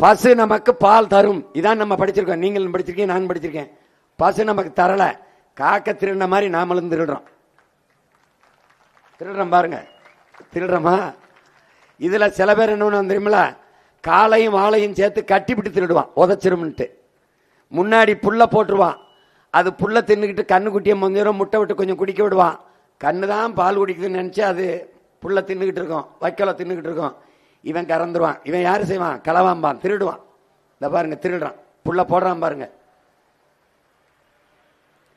பசு நமக்கு பால் தரும், இதான் நம்ம படிச்சிருக்கோம். நீங்களும் படிச்சிருக்கீங்க, நான் படிச்சிருக்கேன். பசு நமக்கு தரல, காக்க திருடின மாதிரி நாமளும் திருடுறோம். பாருங்க, திருடுறோமா? இதுல சில பேர் என்ன தெரியுமில, காலையும் வாழையும் சேர்த்து கட்டிவிட்டு திருடுவான், உதச்சிரும்ட்டு. முன்னாடி புல்ல போட்டுருவான், அது புல்ல தின்னுக்கிட்டு கண்ணுக்குட்டியை கொஞ்சம் முட்டை விட்டு கொஞ்சம் குடிக்க விடுவான். கண்ணு தான் பால் குடிக்குதுன்னு நினைச்சு அது புல்ல தின்னுக்கிட்டு இருக்கும், வைக்கோல தின்னுக்கிட்டு இருக்கும். இவன் கறந்துருவான். இவன் யாரு செய்வான்? களவாம்பான், திருடுவான். இந்த பாருங்க, திருடுறான், புல்ல போடுறான் பாருங்க,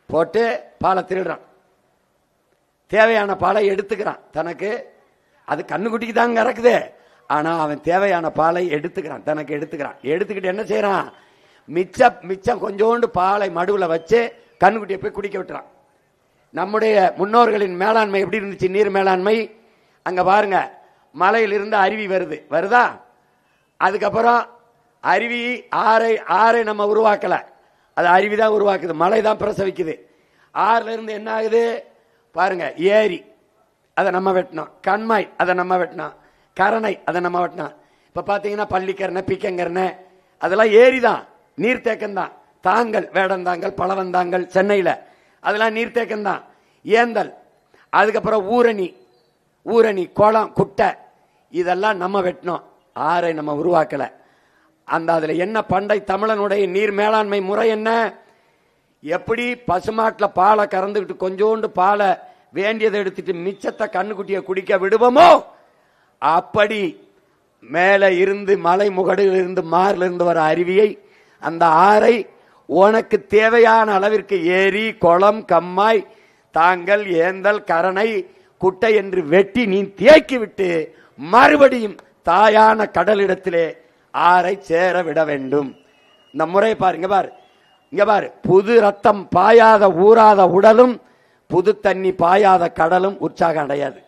போட்டு பாலை திருடுறான். தேவையான பாலை எடுத்துக்கிறான் தனக்கு. அது கண்ணுக்குட்டிக்கு தான் கறக்குது, ஆனா அவன் தேவையான பாலை எடுத்துக்கிறான், தனக்கு எடுத்துக்கிறான். எடுத்துக்கிட்டு என்ன செய்யறான்? மிச்சம் கொஞ்சோண்டு பாலை மடுவுல வச்சு கண்ணுக்குட்டியை போய் குடிக்க விட்டுறான். நம்முடைய முன்னோர்களின் மேலாண்மை எப்படி இருந்துச்சு? நீர் மேலாண்மை, அங்க பாருங்க, மலையிலிருந்து அருவி வருதா? அதுக்கப்புறம் அருவி ஆறை நம்ம உருவாக்கல, அது அருவி தான் உருவாக்குது, மலை தான் பிரசவிக்குது. ஆறுல இருந்து என்ன ஆகுது பாருங்க, ஏரி, அதை நம்ம வெட்டினோம். கண்மாய், அதை நம்ம வெட்டினோம். கரணை, அதை நம்ம வெட்டினோம். இப்ப பாத்தீங்கன்னா பள்ளிக்கரணை, பிக்கங்கரணை, அதெல்லாம் ஏரி தான், நீர்த்தேக்கம் தான். தாங்கல், வேடந்தாங்கல், பழவந்தாங்கல் சென்னையில, அதெல்லாம் நீர்த்தேக்கம் தான். ஏந்தல், அதுக்கப்புறம் ஊரணி, குளம், குட்டை, இதெல்லாம் நம்ம வெட்டினோம். ஆறை நம்ம உருவாக்கல. அந்த அதுல என்ன பண்டை தமிழனுடைய நீர் மேலாண்மை முறை என்ன? எப்படி பசுமாட்டில் பாலை கறந்துக்கிட்டு கொஞ்சோண்டு பாலை வேண்டியதை எடுத்துட்டு மிச்சத்தை கண்ணுக்குட்டியை குடிக்க விடுவோமோ, அப்படி மேல இருந்து மலை முகடில் இருந்து மாறில இருந்து வர அருவியை, அந்த ஆறை உனக்கு தேவையான அளவிற்கு ஏரி, குளம், கம்மாய், தாங்கல், ஏந்தல், கரணை, குட்டை என்று வெட்டி நீ தேக்கி விட்டு மறுபடியும் தாயான கடலிடத்திலே ஆறை சேர விட வேண்டும். இந்த முறை பாருங்க, இங்க பாரு, புது ரத்தம் பாயாத ஊறாத உடலும் புது தண்ணி பாயாத கடலும் உற்சாகம் அடையாது.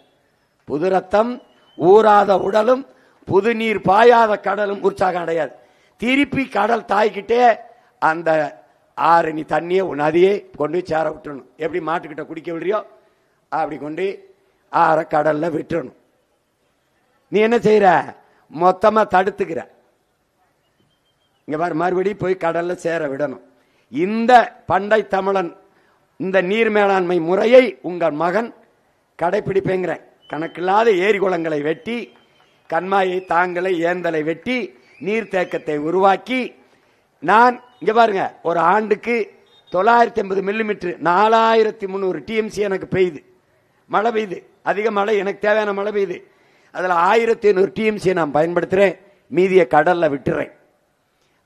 புது ரத்தம் ஊறாத உடலும் புது நீர் பாயாத கடலும் உற்சாகம் அடையாது. திருப்பி கடல் தாய்கிட்டே அந்த ஆரணி தண்ணியை நதியை கொண்டு சேர விட்டுறணும். எப்படி மாட்டுக்கிட்ட குடிக்க விடுறியோ அப்படி கொண்டு ஆற கடல்ல விட்டுறணும். நீ என்ன செய்யற? மொத்தமா தடுத்துக்கிற. இங்க பாரு, மறுபடியும் போய் கடல்ல சேர விடணும். இந்த பண்டை தமிழன் இந்த நீர் மேலாண்மை முறையை உங்கள் மகன் கடைபிடிப்பேங்கிற. கணக்கில்லாத ஏரி குளங்களை வெட்டி, கண்மாயை, தாங்கலை, ஏந்தலை வெட்டி நீர்த்தேக்கத்தை உருவாக்கி, நான் இங்க பாருங்க, ஒரு ஆண்டுக்கு 950 மில்லிமீட்டர் 4300 டிஎம்சி எனக்கு பெய்யுது, மழை பெய்யுது. அதிக மழை, எனக்கு தேவையான மழை பெய்யுது. அதுல 1500 டிஎம்சியை நான் பயன்படுத்துறேன், மீதியை கடல்ல விட்டுறேன்.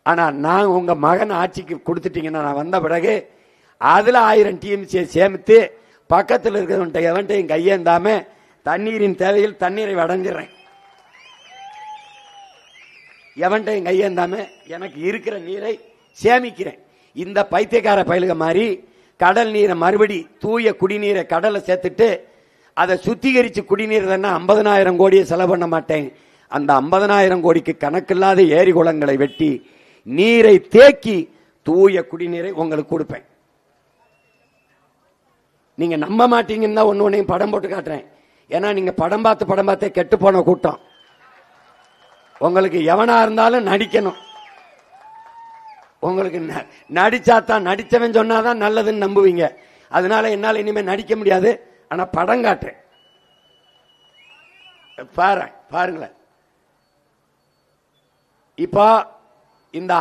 ஆனா நான் உங்க மகன் ஆட்சிக்கு கொடுத்துட்டீங்கன்னா, நான் வந்த பிறகு அதுல 1000 டிஎம்சியை சேமித்து பக்கத்தில் இருக்கிறவன்ட்ட எவன்ட்டையும் கையேந்தாம தண்ணீரின் தேவையில் தண்ணீரை அடைஞ்சிடறேன். எவன்ட்டையும் கையேந்தாம எனக்கு இருக்கிற நீரை சேமிக்கிறேன். இந்த பைத்தியக்கார பயலுக மாதிரி கடல் நீரை மறுபடி தூய குடிநீரை கடலை சேர்த்துட்டு அதை சுத்திகரிச்சு குடிநீர் 50,000 கோடியை செலவு பண்ண மாட்டேன். அந்த 50,000 கோடிக்கு கணக்கில்லாத ஏரி குளங்களை வெட்டி நீரை தேக்கி தூய குடிநீரை உங்களுக்கு கொடுப்பேன். நீங்க நம்ப மாட்டீங்கன்னு தான் ஒன்னையும் படம் போட்டு காட்டுறேன். ஏன்னா நீங்க படம் பார்த்தே கெட்டு போன கூட்டம். உங்களுக்கு எவனா இருந்தாலும் நடிக்கணும். உங்களுக்கு நடிச்சாதான், நடிச்சவன் சொன்னாதான் நல்லதுன்னு நம்புவீங்க. அதனால என்னால இனிமே நடிக்க முடியாது. ஆனா படம் காட்டுறேன், பாருங்களேன். இப்போ இந்த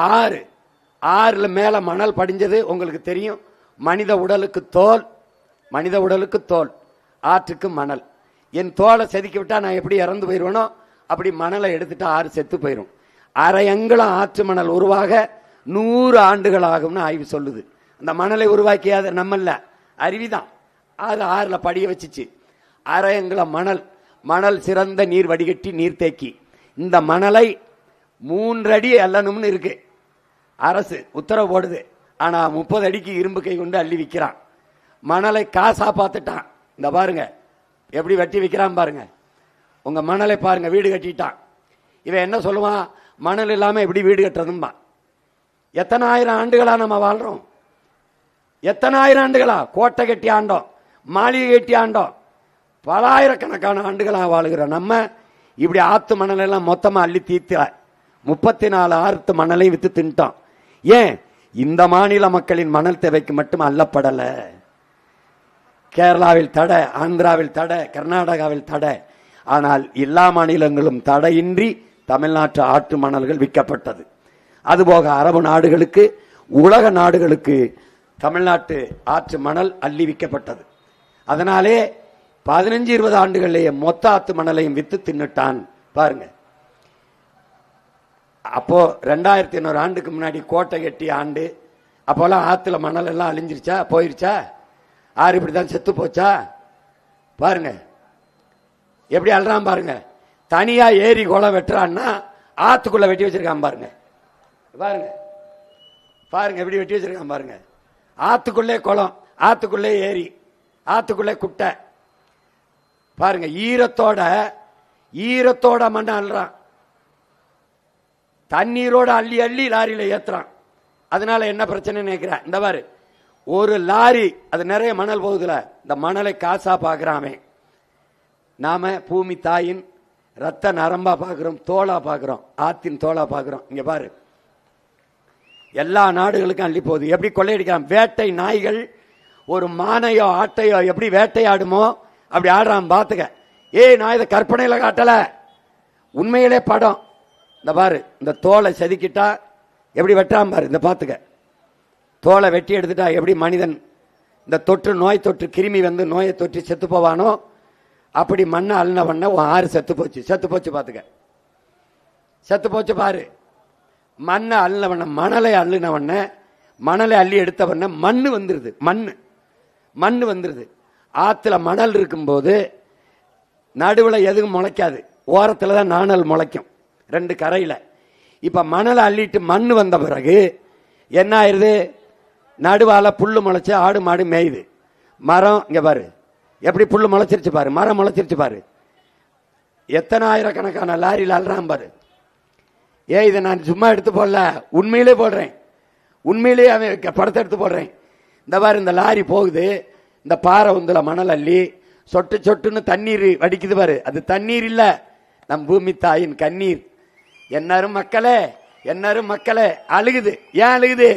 ஆறுல மேல மணல் படிஞ்சது உங்களுக்கு தெரியும். மனித உடலுக்கு தோல், ஆற்றுக்கு மணல். என் தோலை செதுக்கி விட்டா நான் எப்படி இறந்து போயிருவேனோ அப்படி மணலை எடுத்துட்டு ஆறு செத்து போயிரும். அரை அங்குலம் ஆற்று மணல் உருவாக 100 ஆண்டுகள் ஆகும்னு ஆய்வு சொல்லுது. அந்த மணலை உருவாக்கியாத நம்மல்ல, அருவிதான். அது ஆறுல படிய வச்சுச்சு. அரை அங்குலம் மணல் சிறந்த நீர் வடிகட்டி நீர் தேக்கி. இந்த மணலை 3 அடி அள்ளணும்னு இருக்கு, அரசு உத்தரவு போடுது. ஆனா 30 அடிக்கு இரும்பு கை கொண்டு அள்ளி விற்கிறான். மணலை காசா பார்த்துட்டான். இந்த பாருங்க எப்படி வெட்டி விற்கிறான் பாருங்க. உங்க மணலை பாருங்க, வீடு கட்டிட்டான். இவன் என்ன சொல்லுவான்? மணல் இல்லாம எப்படி வீடு கட்டுறதும்பா. எத்தனை ஆயிரம் ஆண்டுகளா நம்ம வாழ்றோம்? எத்தனை ஆயிரம் ஆண்டுகளா கோட்டை கட்டி ஆண்டோம், மாளிகை கட்டி ஆண்டோம். பல ஆயிரக்கணக்கான ஆண்டுகளா வாழுகிறோம். நம்ம இப்படி ஆத்து மணல் எல்லாம் மொத்தமா அள்ளி தீர்த்த 34 ஆத்து மணலை வித்து தின்ட்டோம். ஏன்? இந்த மாநில மக்களின் மணல் தேவைக்கு மட்டும் அள்ளப்படல. கேரளாவில் தடை, ஆந்திராவில் தடை, கர்நாடகாவில் தடை. ஆனால் எல்லா மாநிலங்களும் தடையின்றி தமிழ்நாட்டு ஆற்று மணல்கள் விற்கப்பட்டது. அதுபோக அரபு நாடுகளுக்கு, உலக நாடுகளுக்கு தமிழ்நாட்டு ஆற்று மணல் அள்ளி விற்கப்பட்டது. அதனாலே 15-20 ஆண்டுகளிலேயே மொத்த ஆத்து மணலையும் வித்து தின்னுட்டான் பாருங்க. அப்போ 2100 ஆண்டுக்கு முன்னாடி கோட்டை கட்டி ஆண்டு, அப்போல்லாம் ஆத்துல மணல் எல்லாம் அழிஞ்சிருச்சா, போயிருச்சா? ஆறு இப்படிதான் செத்து போச்சா? பாருங்க எப்படி அல்றான் பாருங்க. தனியா ஏரி குளம் வெட்டுறான்னா ஆத்துக்குள்ள வெட்டி வச்சிருக்கான் பாருங்க. பாருங்க எப்படி வெட்டி வச்சிருக்கான் பாருங்க. ஆத்துக்குள்ளே குளம், ஆத்துக்குள்ளே ஏரி, ஆத்துக்குள்ளே குட்டை. பாருங்க, ஈரத்தோட மண்ணை அள்ளுறான், தண்ணீரோட அள்ளி அள்ளி லாரியில ஏத்துறான். அதனால என்ன பிரச்சனை நினைக்கிறேன், இந்த பாரு ஒரு லாரி அது நிறைய மணல் போகுதுல, இந்த மணலை காசா பாக்குறாமே. நாம பூமி தாயின் ரத்த நரம்பா பாக்குறோம், தோளா பாக்குறோம், ஆத்தின் தோளா பாக்குறோம். இங்க பாரு, எல்லா நாடுகளுக்கும் அள்ளி போகுது. எப்படி கொள்ளையடிக்கிறான், வேட்டை நாய்கள் ஒரு மானையோ ஆட்டையோ எப்படி வேட்டையாடுமோ அப்படி ஆடுறான். பாத்துக்க, நான் இதை கற்பனையில காட்டல, உண்மையிலே படம். இந்த பாரு, இந்த தோலை செதுக்கிட்டா எப்படி வெட்டாம பாரு, இந்த பாத்துக்க, தோலை வெட்டி எடுத்துட்டா எப்படி மனிதன் இந்த தொற்று நோய் தொற்று கிருமி வந்து நோயை தொற்று செத்து போவானோ அப்படி மண்ணை அள்ளின பண்ண ஆறு செத்து போச்சு பாத்துக்க, செத்து போச்சு பாரு. மண்ணை அள்ளின பண்ண, மணலை அள்ளின பண்ண, மணலை அள்ளி எடுத்த பண்ண மண்ணு வந்துருது, மண்ணு வந்துருது. ஆத்துல மணல் இருக்கும்போது நடுவில் எதுவும் முளைக்காது, ஓரத்துல தான் நாணல் முளைக்கும், ரெண்டு கரையில. இப்ப மணலை அள்ளிட்டு மண்ணு வந்த பிறகு என்ன ஆயிருது, நடுவால புல்லு முளைச்சு ஆடு மாடு மேயுது. மரம் இங்க பாரு எப்படி புல்லு முளைச்சிருச்சு பாரு, மரம் முளைச்சிருச்சு பாரு. எத்தனை ஆயிரக்கணக்கான லாரியில் அல்றான் பாரு. இதை நான் சும்மா எடுத்து போடல, உண்மையிலே போடுறேன், உண்மையிலேயே அவன் படத்தை எடுத்து போடுறேன். இந்த பாரு, இந்த லாரி போகுது, இந்த பாறை உந்துல மணல் அள்ளி சொட்டு சொட்டுன்னு தண்ணீர் வடிக்குது பாரு, அது தண்ணீர் இல்ல, நம் பூமி தாயின் கண்ணீர். எல்லாரும் மக்களே அழுகுது. ஏன் அழுகுது,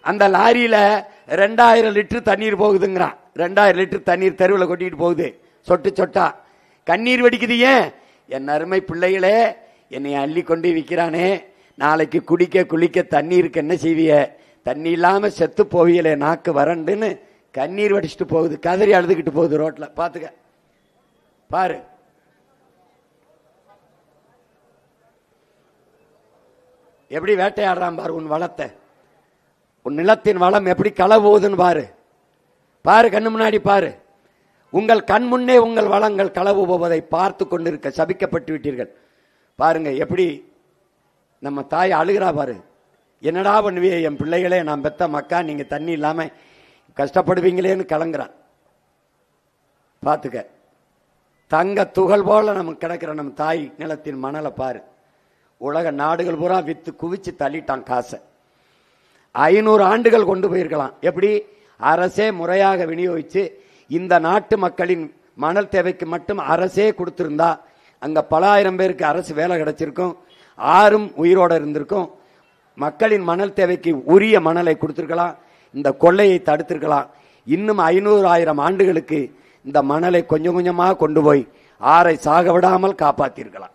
அந்த லாரியில 2000 லிட்டர் தண்ணீர் போகுதுங்கிறான். 2000 லிட்டர் தண்ணீர் தெருவில் கொட்டிட்டு போகுது, சொட்டு சொட்டா கண்ணீர் வடிக்குது. ஏன், என் அருமை பிள்ளைகளே, என்னை அள்ளி கொண்டு விற்கிறானே, நாளைக்கு குடிக்க குளிக்க தண்ணீருக்கு என்ன செய்விய, தண்ணி இல்லாம செத்து போவியலே, நாக்கு வறண்டுன்னு கண்ணீர் வடிச்சுட்டு போகுது, கதறி அழுதுகிட்டு போகுது ரோட்ல. பாத்துக்க பாரு, எப்படி வேட்டையாடுறான் பாரு உன் வளத்தை, உன் நிலத்தின் வளம் எப்படி களவு போகுதுன்னு பாரு, கண்ணு முன்னாடி பாரு. உங்கள் கண் முன்னே உங்கள் வளங்கள் களவு போவதை பார்த்து கொண்டிருக்க சபிக்கப்பட்டு விட்டீர்கள். பாருங்க எப்படி நம்ம தாய் அழுகிறா பாரு. என்னடா பண்ணுவிய என் பிள்ளைகளே, நான் பெத்த மக்கா, நீங்க தண்ணி இல்லாம கஷ்டப்படுவீங்களேன்னு கலங்குறான். பாத்துக்க, தங்க துகள் போல நமக்கு கிடக்கிற நம்ம தாய் நிலத்தின் மணலை பாரு. உலக நாடுகள் பூரா வித்து குவிச்சு தள்ளிட்டான் காசை. 500 ஆண்டுகள் கொண்டு போயிருக்கலாம். எப்படி, அரசே முறையாக விநியோகிச்சு இந்த நாட்டு மக்களின் மணல் தேவைக்கு மட்டும் அரசே கொடுத்திருந்தா அங்க பல ஆயிரம் பேருக்கு அரசு வேலை கிடைச்சிருக்கும், ஆறும் உயிரோட இருந்திருக்கும், மக்களின் மணல் தேவைக்கு உரிய மணலை கொடுத்திருக்கலாம், இந்த கொள்ளையை தடுத்திருக்கலாம். இன்னும் 500,000 ஆண்டுகளுக்கு இந்த மணலை கொஞ்சம் கொஞ்சமாக கொண்டு போய் ஆறை சாக விடாமல் காப்பாத்திருக்கலாம்.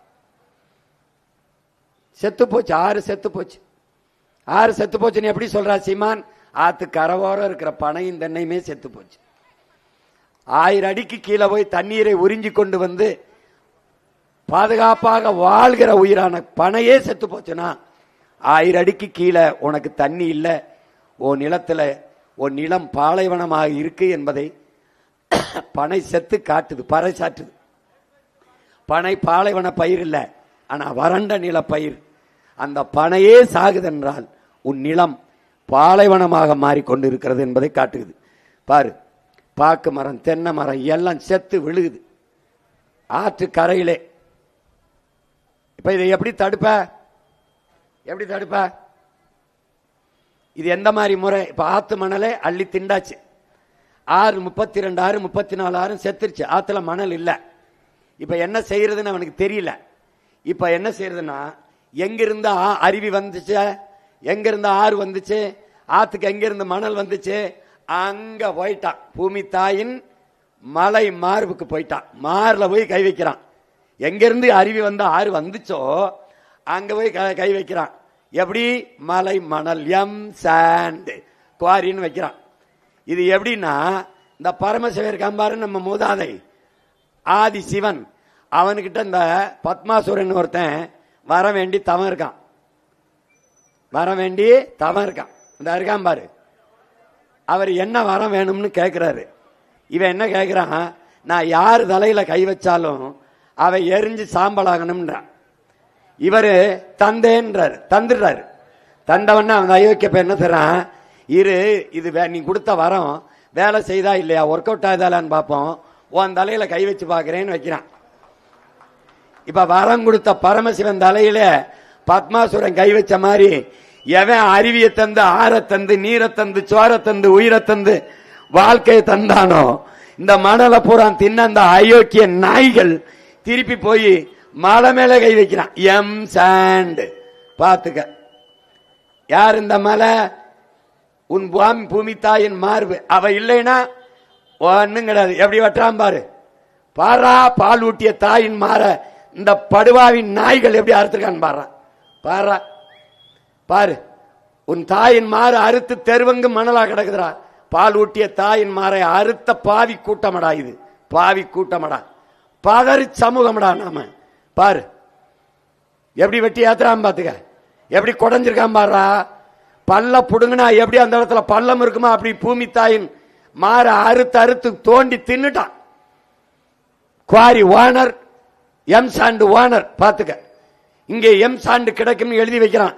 செத்து போச்சு, ஆறு செத்து போச்சுன்னு எப்படி சொல்றா சீமான்? ஆத்து கரவோரம் இருக்கிற பனையும் தென்னையுமே செத்து போச்சு. 1000 அடிக்கு கீழே போய் தண்ணீரை உறிஞ்சி கொண்டு வந்து பாதுகாப்பாக வாழ்கிற உயிரான பனையே செத்து போச்சுன்னா 1000 அடிக்கு கீழே உனக்கு தண்ணி இல்லை, உன் நிலத்துல உன் நிலம் பாலைவனமாக இருக்கு என்பதை பனை செத்து காட்டுது, பறைசாற்றுது. பனை பாலைவன பயிர் இல்லை, ஆனா வறண்ட நில பயிர். அந்த பனையே சாகுதென்றால் உன் நிலம் பாலைவனமாக மாறிக்கொண்டு இருக்கிறது என்பதை காட்டுகிறது. பாரு, பாக்கு மரம் தென்னை மரம் எல்லாம் செத்து விழுகுது ஆற்று கரையிலே. இப்ப இதை எப்படி தடுப்ப? இது எந்த மாதிரி முறை? இப்ப ஆத்து மணலை அள்ளி திண்டாச்சு, 32 ஆறு 34 ஆறு செத்துருச்சு, ஆத்துல மணல் இல்ல. இப்ப என்ன செய்யறதுன்னு அவனுக்கு தெரியல. இப்ப என்ன செய்யறதுன்னா, எங்கிருந்து அருவி வந்துச்சு, எங்கிருந்து ஆறு வந்துச்சு, ஆத்துக்கு எங்கிருந்து மணல் வந்துச்சு, அங்க போயிட்டான், பூமி தாயின் மலை மார்புக்கு போயிட்டான், மார்ல போய் கை வைக்கிறான். எங்கிருந்து அருவி வந்த ஆறு வந்துச்சோ அங்க போய் கை வைக்கிறான். எப்படி? மலை மணல், எம் சாண்ட் குவாரின்னு வைக்கிறான். இது எப்படின்னா, இந்த பரமசிவர் கம்பாரு நம்ம மூதாதை ஆதி சிவன், அவனுக்கிட்ட இந்த பத்மாசுரன் ஒருத்தன் வர வேண்டி தவம் இருக்கான், இந்த இருக்கான் பாரு. அவர் என்ன வரம் வேணும்னு கேட்கிறாரு. இவன் என்ன கேட்கிறான், நான் யாரு தலையில கை வச்சாலும் அவ எரிஞ்சு சாம்பலாகணும்ன்றான். இவரு தந்தேன்றாரு, தந்துடுறாரு. தண்டவன அந்த அயோக்கிய என்ன தர்றான், இது நீ கொடுத்த வரம் வேலை செய்தா இல்லையா, ஒர்க் அவுட் ஆகுதாலான்னு பார்ப்போம், உன் தலையில கை வச்சு பாக்குறேன்னு வைக்கிறான். இப்ப வரம் கொடுத்த பரமசிவன் தலையில பத்மாசுரன் கை வச்ச மாதிரி எவன் அருவியை தந்து, ஆற தந்து, நீரை தந்து, சோர தந்து, உயிரை தந்து, வாழ்க்கையை தந்தானோ இந்த மணலை பூரா தின்ன அந்த அயோக்கிய நாய்கள் திருப்பி போய் மலை மேல கை வைக்கிறான். எம் சாண்ட் பாத்துக்க. யார் இந்த மலை? உன் பூமி தாயின் மார்பு. அவ இல்லைன்னா ஒன்னும் கிடையாது. எப்படி வெட்டுறான் பாரு. பாரா, பால் ஊட்டிய தாயின் மாற இந்த படுவாவின் நாய்கள் எப்படி அறுத்துருக்கான்னு பாரு. பாரா பாரு, உன் தாயின் மாற அறுத்து தெருவங்கு மணலா கிடக்குதுரா. பால் ஊட்டிய தாயின் மாறை அறுத்த பாவி கூட்டமடா இது. பாவி கூட்டமடா, பதறி சமூகமடா நாம. பாரு எப்படி வெட்டி ஏத்துறான் பாத்துக்க. எப்படி குடஞ்சிருக்கான் பாரா. பல்ல புடுங்கினா எப்படி அந்த இடத்துல பள்ளம் இருக்குமா அப்படி பூமி தாயின் மாற அறுத்து அறுத்து தோண்டி தின்னுட்டான். Quarry owner, M sand owner பாத்துக்க. இங்கே எம் சாண்டு கிடைக்கும் எழுதி வைக்கிறான்.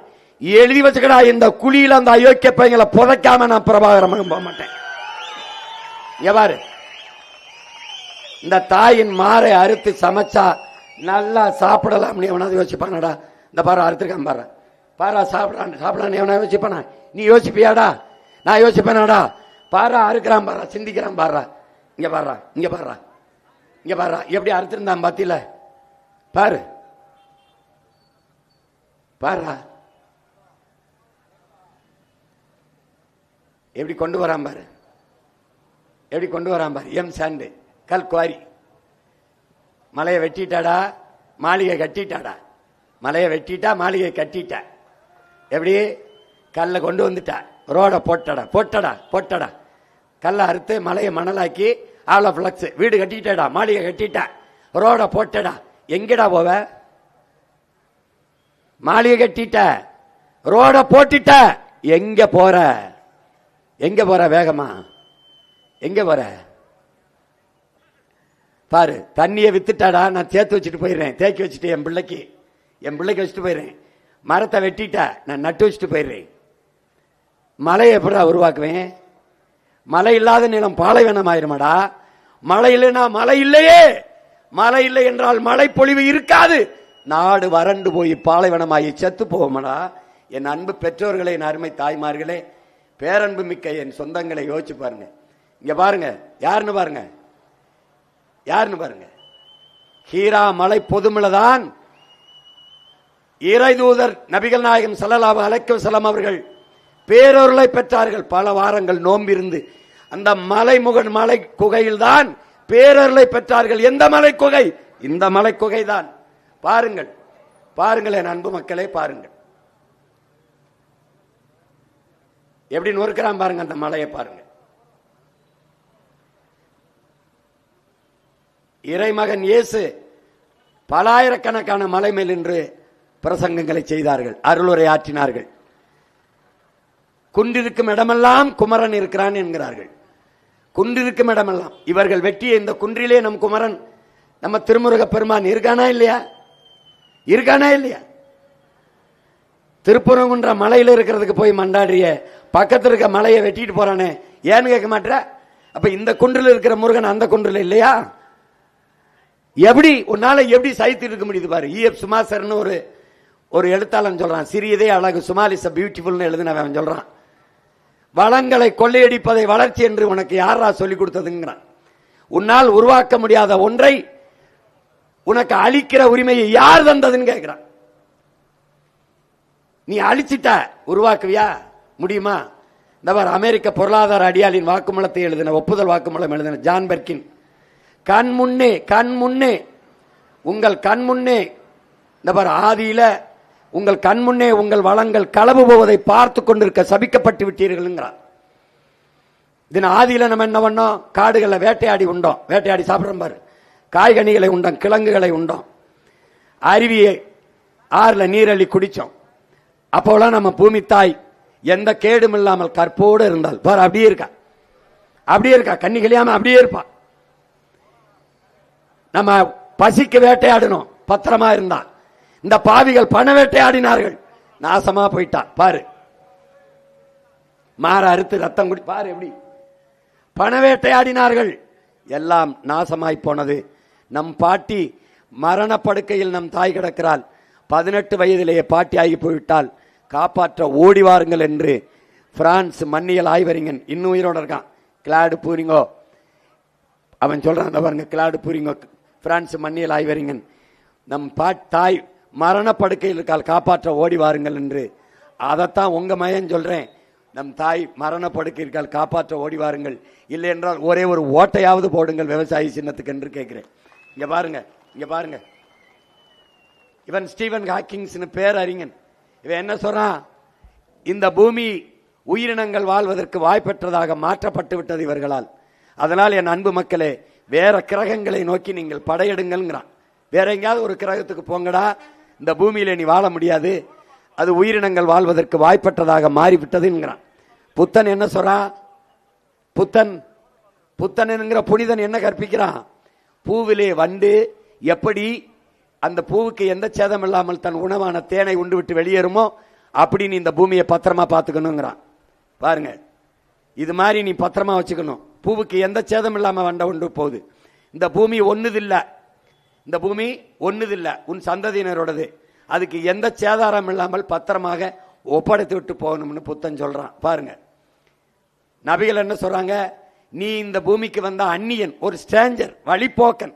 எழுதி வச்சுக்கடா. இந்த குழியில அந்த அயோக்கிய பையங்களை புதைக்காம நான் பிரபாகரமாக போக மாட்டேன். எவ்வாறு இந்த தாயின் மாறை அறுத்து சமைச்சா நல்லா சாப்பிடலாம் எவனாவது யோசிப்பானடா? இந்த பாரு அறுத்துருக்கான் பாரு. பாரா சாப்பிடான்னு எவனா யோசிப்பானா? நீ யோசிப்பியாடா? நான் யோசிப்பேனாடா? பாரா அறுக்கிறான் பாரா, சிந்திக்கிறான் பாரா. இங்க பாரா, இங்க பாரா, இங்க பாரா எப்படி அறுத்திருந்தான் பாத்தில. பாரு பாரா எப்படி கொண்டு வரான் பாரு. எப்படி கொண்டு வரான் பாரு. எம் சாண்டு கல் குவாரி. மலையை வெட்டிட்டாடா, மாளிகை கட்டிட்டாடா. மலையை வெட்டிட்டா, மாளிகை கட்டிட்டா. எப்படி கல்ல கொண்டு வந்துட்டா, ரோட போட்டடா போட்டடா போட்டடா. கல்ல அறுத்து மலையை மணலாக்கி ஆல் ஆஃப் லக்ஸ் வீடு கட்டிட்டடா, மாளிகை கட்டிட்டா, ரோட போட்டடா. எங்கடா போவ? மாளிகை கட்டிட்ட, ரோட போட்டுட்ட, எங்க போற? எங்க போற? வேகமா எங்க போற? பாரு, தண்ணியை வித்துட்டாடா. நான் சேர்த்து வச்சுட்டு போயிடுறேன், தேக்கி வச்சுட்டு என் பிள்ளைக்கு வச்சுட்டு போயிடுறேன். மரத்தை வெட்டிட்ட, நான் நட்டு வச்சுட்டு போயிடுறேன். மலையை எப்படி உருவாக்குவேன்? மழை இல்லாத நிலம் பாலைவனம் ஆயிருமாடா. மழை இல்லைன்னா மழை இல்லையே. மழை இல்லை என்றால் மழை பொழிவு இருக்காது. நாடு வறண்டு போய் பாலைவனமாகி செத்து போவோமடா. என் அன்பு பெற்றோர்களே, என் அருமை தாய்மார்களே, பேரன்பு மிக்க என் சொந்தங்களை யோசிச்சு பாருங்க. இங்க பாருங்க, யாருன்னு பாருங்க, யாருன்னு பாருங்க. ஹீரா மலை பொதுமலைதான் இறைதூதர் நபிகள் நாயகம் ஸல்லல்லாஹு அலைஹி வஸல்லம் அவர்கள் பேரொருளை பெற்றார்கள். பல வாரங்கள் நோம்பிருந்து அந்த மலைமுகன் மலை குகையில் தான் பேரொருளை பெற்றார்கள். எந்த மலை குகை? இந்த மலை குகை தான். பாருங்கள், பாருங்கள் என் அன்பு மக்களே, பாருங்கள் எப்படி நொறுக்கிறான் பாருங்க. அந்த மலையை பாருங்க. இறைமகன் இயேசு பலாயிரக்கணக்கான மலை மேல் நின்று பிரசங்கங்களை செய்தார்கள், அருளுரை ஆற்றினார்கள். குன்றிருக்கும் இடமெல்லாம் குமரன் இருக்கிறான் என்கிறார்கள். குன்றிருக்கும் இடமெல்லாம் இவர்கள் வெட்டிய இந்த குன்றிலே நம் குமரன், நம்ம திருமுருக பெருமான் இருக்கானா இல்லையா? இருக்கானா இல்லையா? திருப்புறங்குன்ற மலையில இருக்கிறதுக்கு போய் மண்டாடிய பக்கத்தில் இருக்க மலையை வெட்டிட்டு போறானே, ஏன்னு கேட்க மாட்டேற? அப்ப இந்த குன்றில் இருக்கிற முருகன் அந்த குன்றில் இல்லையா? எப்படி உன்னால எப்படி சைத்து இருக்க முடியுது பாரு. E.F. சுமாசர்னு ஒரு எழுத்தாளன் சொல்றான், சிறியதே அழகு, சுமால் இஸ் பியூட்டிஃபுல்னு எழுதினவன் சொல்றான், வளங்களை கொள்ளையடிப்பதை வளர்ச்சி என்று உனக்கு யாரா சொல்லிக் கொடுத்ததுங்கிறான். உன்னால் உருவாக்க முடியாத ஒன்றை உனக்கு அழிக்கிற உரிமையை யார் தந்ததுன்னு கேட்கிறான். நீ அழிச்சிட்ட, உருவாக்குவியா? முடியுமா? இந்த அமெரிக்க பொருளாதார அடியாளின் வாக்குமூலத்தை எழுதின, ஒப்புதல் வாக்குமூலம் எழுதின ஜான் பெர்கின், கண் முன்னே உங்கள் கண் முன்னே, இந்த ஆதியில உங்கள் கண் முன்னே உங்கள் வளங்கள் களவு போவதை பார்த்து கொண்டிருக்க சபிக்கப்பட்டு விட்டீர்கள்ங்கிறார். இதன் ஆதியில நம்ம என்ன பண்ணோம்? காடுகளை வேட்டையாடி உண்டோம், வேட்டையாடி சாப்பிடுறோம் பாரு. காய்கனிகளை உண்டோம், கிழங்குகளை உண்டோம், அருவியை ஆறுல நீரள்ளி குடிச்சோம். அப்போலாம் நம்ம பூமி தாய் எந்த கேடும் இல்லாமல் கற்போடு இருந்தால் பாரு, அப்படியே இருக்கா, அப்படியே இருக்கா, கண்ணி கழியாம அப்படியே இருப்பா. நம்ம பசிக்கு வேட்டையாடணும், பத்திரமா இருந்தா. இந்த பாவிகள் பண வேட்டையாடினார்கள், நாசமா போயிட்டா பாரு. மாற அறுத்து ரத்தம் குடி பாரு. எப்படி பண வேட்டையாடினார்கள், எல்லாம் நாசமாய் போனது. நம் பாட்டி மரணப்படுக்கையில் நம் தாய் கிடக்கிறாள். 18 வயதிலேயே பாட்டி ஆகி போய்விட்டால் காப்பாற்ற ஓடி வாருங்கள் என்று பிரான்ஸ் மண்ணியல் ஆய்வறிஞன் இன்னும் உயிரோட இருக்கான், கிளாடு பூரிங்கோ. அவன் சொல்றான் பாருங்க, கிளாடு பூரிங்கோ, பிரான்ஸ் மண்ணியல் ஆய்வறிஞன். நம் தாய் மரணப்படுக்கையில் இருக்கால், காப்பாற்ற ஓடி வாருங்கள் என்று. அதைத்தான் உங்க மயன் சொல்றேன், நம் தாய் மரணப்படுக்கை இருக்கால், காப்பாற்ற ஓடி வாருங்கள். இல்லை என்றால் ஒரே ஒரு ஓட்டையாவது போடுங்கள் விவசாயி சின்னத்துக்கு என்று கேட்கிறேன். இங்க பாருங்க, இங்க பாருங்க, இவன் ஸ்டீவன் ஹாக்கிங்ஸ் பேர் அறிஞன். இவன் என்ன சொல்றான், இந்த பூமி உயிரினங்கள் வாழ்வதற்கு வாய்ப்பற்றதாக மாற்றப்பட்டு விட்டது இவர்களால். அதனால் என் அன்பு மக்களே, வேற கிரகங்களை நோக்கி நீங்கள் படையெடுங்கள்ங்கிறான். வேற எங்கேயாவது ஒரு கிரகத்துக்கு போங்கடா, இந்த பூமியில நீ வாழ முடியாது, அது உயிரினங்கள் வாழ்வதற்கு வாய்ப்பற்றதாக மாறிவிட்டதுங்கிறான். புத்தன் என்ன சொல்றான், புத்தன் என்கிற புனிதன் என்ன கற்பிக்கிறான், பூவிலே வண்டு எப்படி அந்த பூவுக்கு எந்த சேதம் இல்லாமல் தன் உணவான தேனை உண்டு விட்டு வெளியேறுமோ அப்படி நீ இந்த பூமியை பத்திரமா பார்த்துக்கணுங்கிறான். பாருங்க, இது மாதிரி நீ பத்திரமா வச்சுக்கணும். பூவுக்கு எந்த சேதம் இல்லாம வண்ட உண்டு போகுது. இந்த பூமி ஒண்ணுதில்ல, இந்த பூமி ஒண்ணுதில்ல, உன் சந்ததியினரோடது. அதுக்கு எந்த சேதாரம் இல்லாமல் பத்திரமாக ஒப்படைத்து விட்டு போகணும்னு புத்தன் சொல்றான். பாருங்க, நபிகள் என்ன சொல்றாங்க, நீ இந்த பூமிக்கு வந்த அந்நியன், ஒரு ஸ்ட்ரேஞ்சர், வழிபோக்கன்.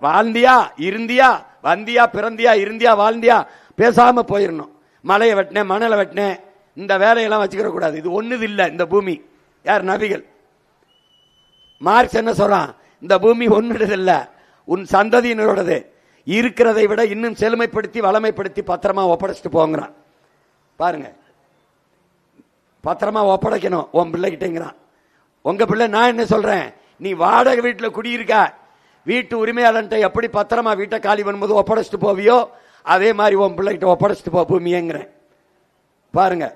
வாழ்ந்தியா, இருந்தியா, வந்தியா, பிறந்தியா, இருந்தியா, வாழ்ந்தியா, பேசாம போயிடணும். மலையை வெட்டினேன், மணலை வெட்டினேன், இந்த வேலையெல்லாம் வச்சுக்கிற கூடாது. இது ஒண்ணுது இல்ல இந்த பூமி. யார், நபிகள். மார்க்ஸ் என்ன சொல்றான், இந்த பூமி ஒன்னுடையது இல்ல, உன் சந்ததியினரோடது. இருக்கிறதை விட இன்னும் செழுமைப்படுத்தி வளமைப்படுத்தி பத்திரமா ஒப்படைச்சிட்டு போங்கிறான். பாருங்க, பத்திரமா ஒப்படைக்கணும் உன் பிள்ளைகிட்டங்கிறான். உங்க பிள்ளை, நான் என்ன சொல்றேன், நீ வாடகை வீட்டில் குடியிருக்க, வீட்டு உரிமையாளன்ட்ட எப்படி பத்திரமா வீட்டை காலி பண்ணும்போது ஒப்படைச்சிட்டு போவியோ அதே மாதிரி உன் பிள்ளைகிட்ட ஒப்படைச்சிட்டு போ பூமியேங்கிறேன். பாருங்க,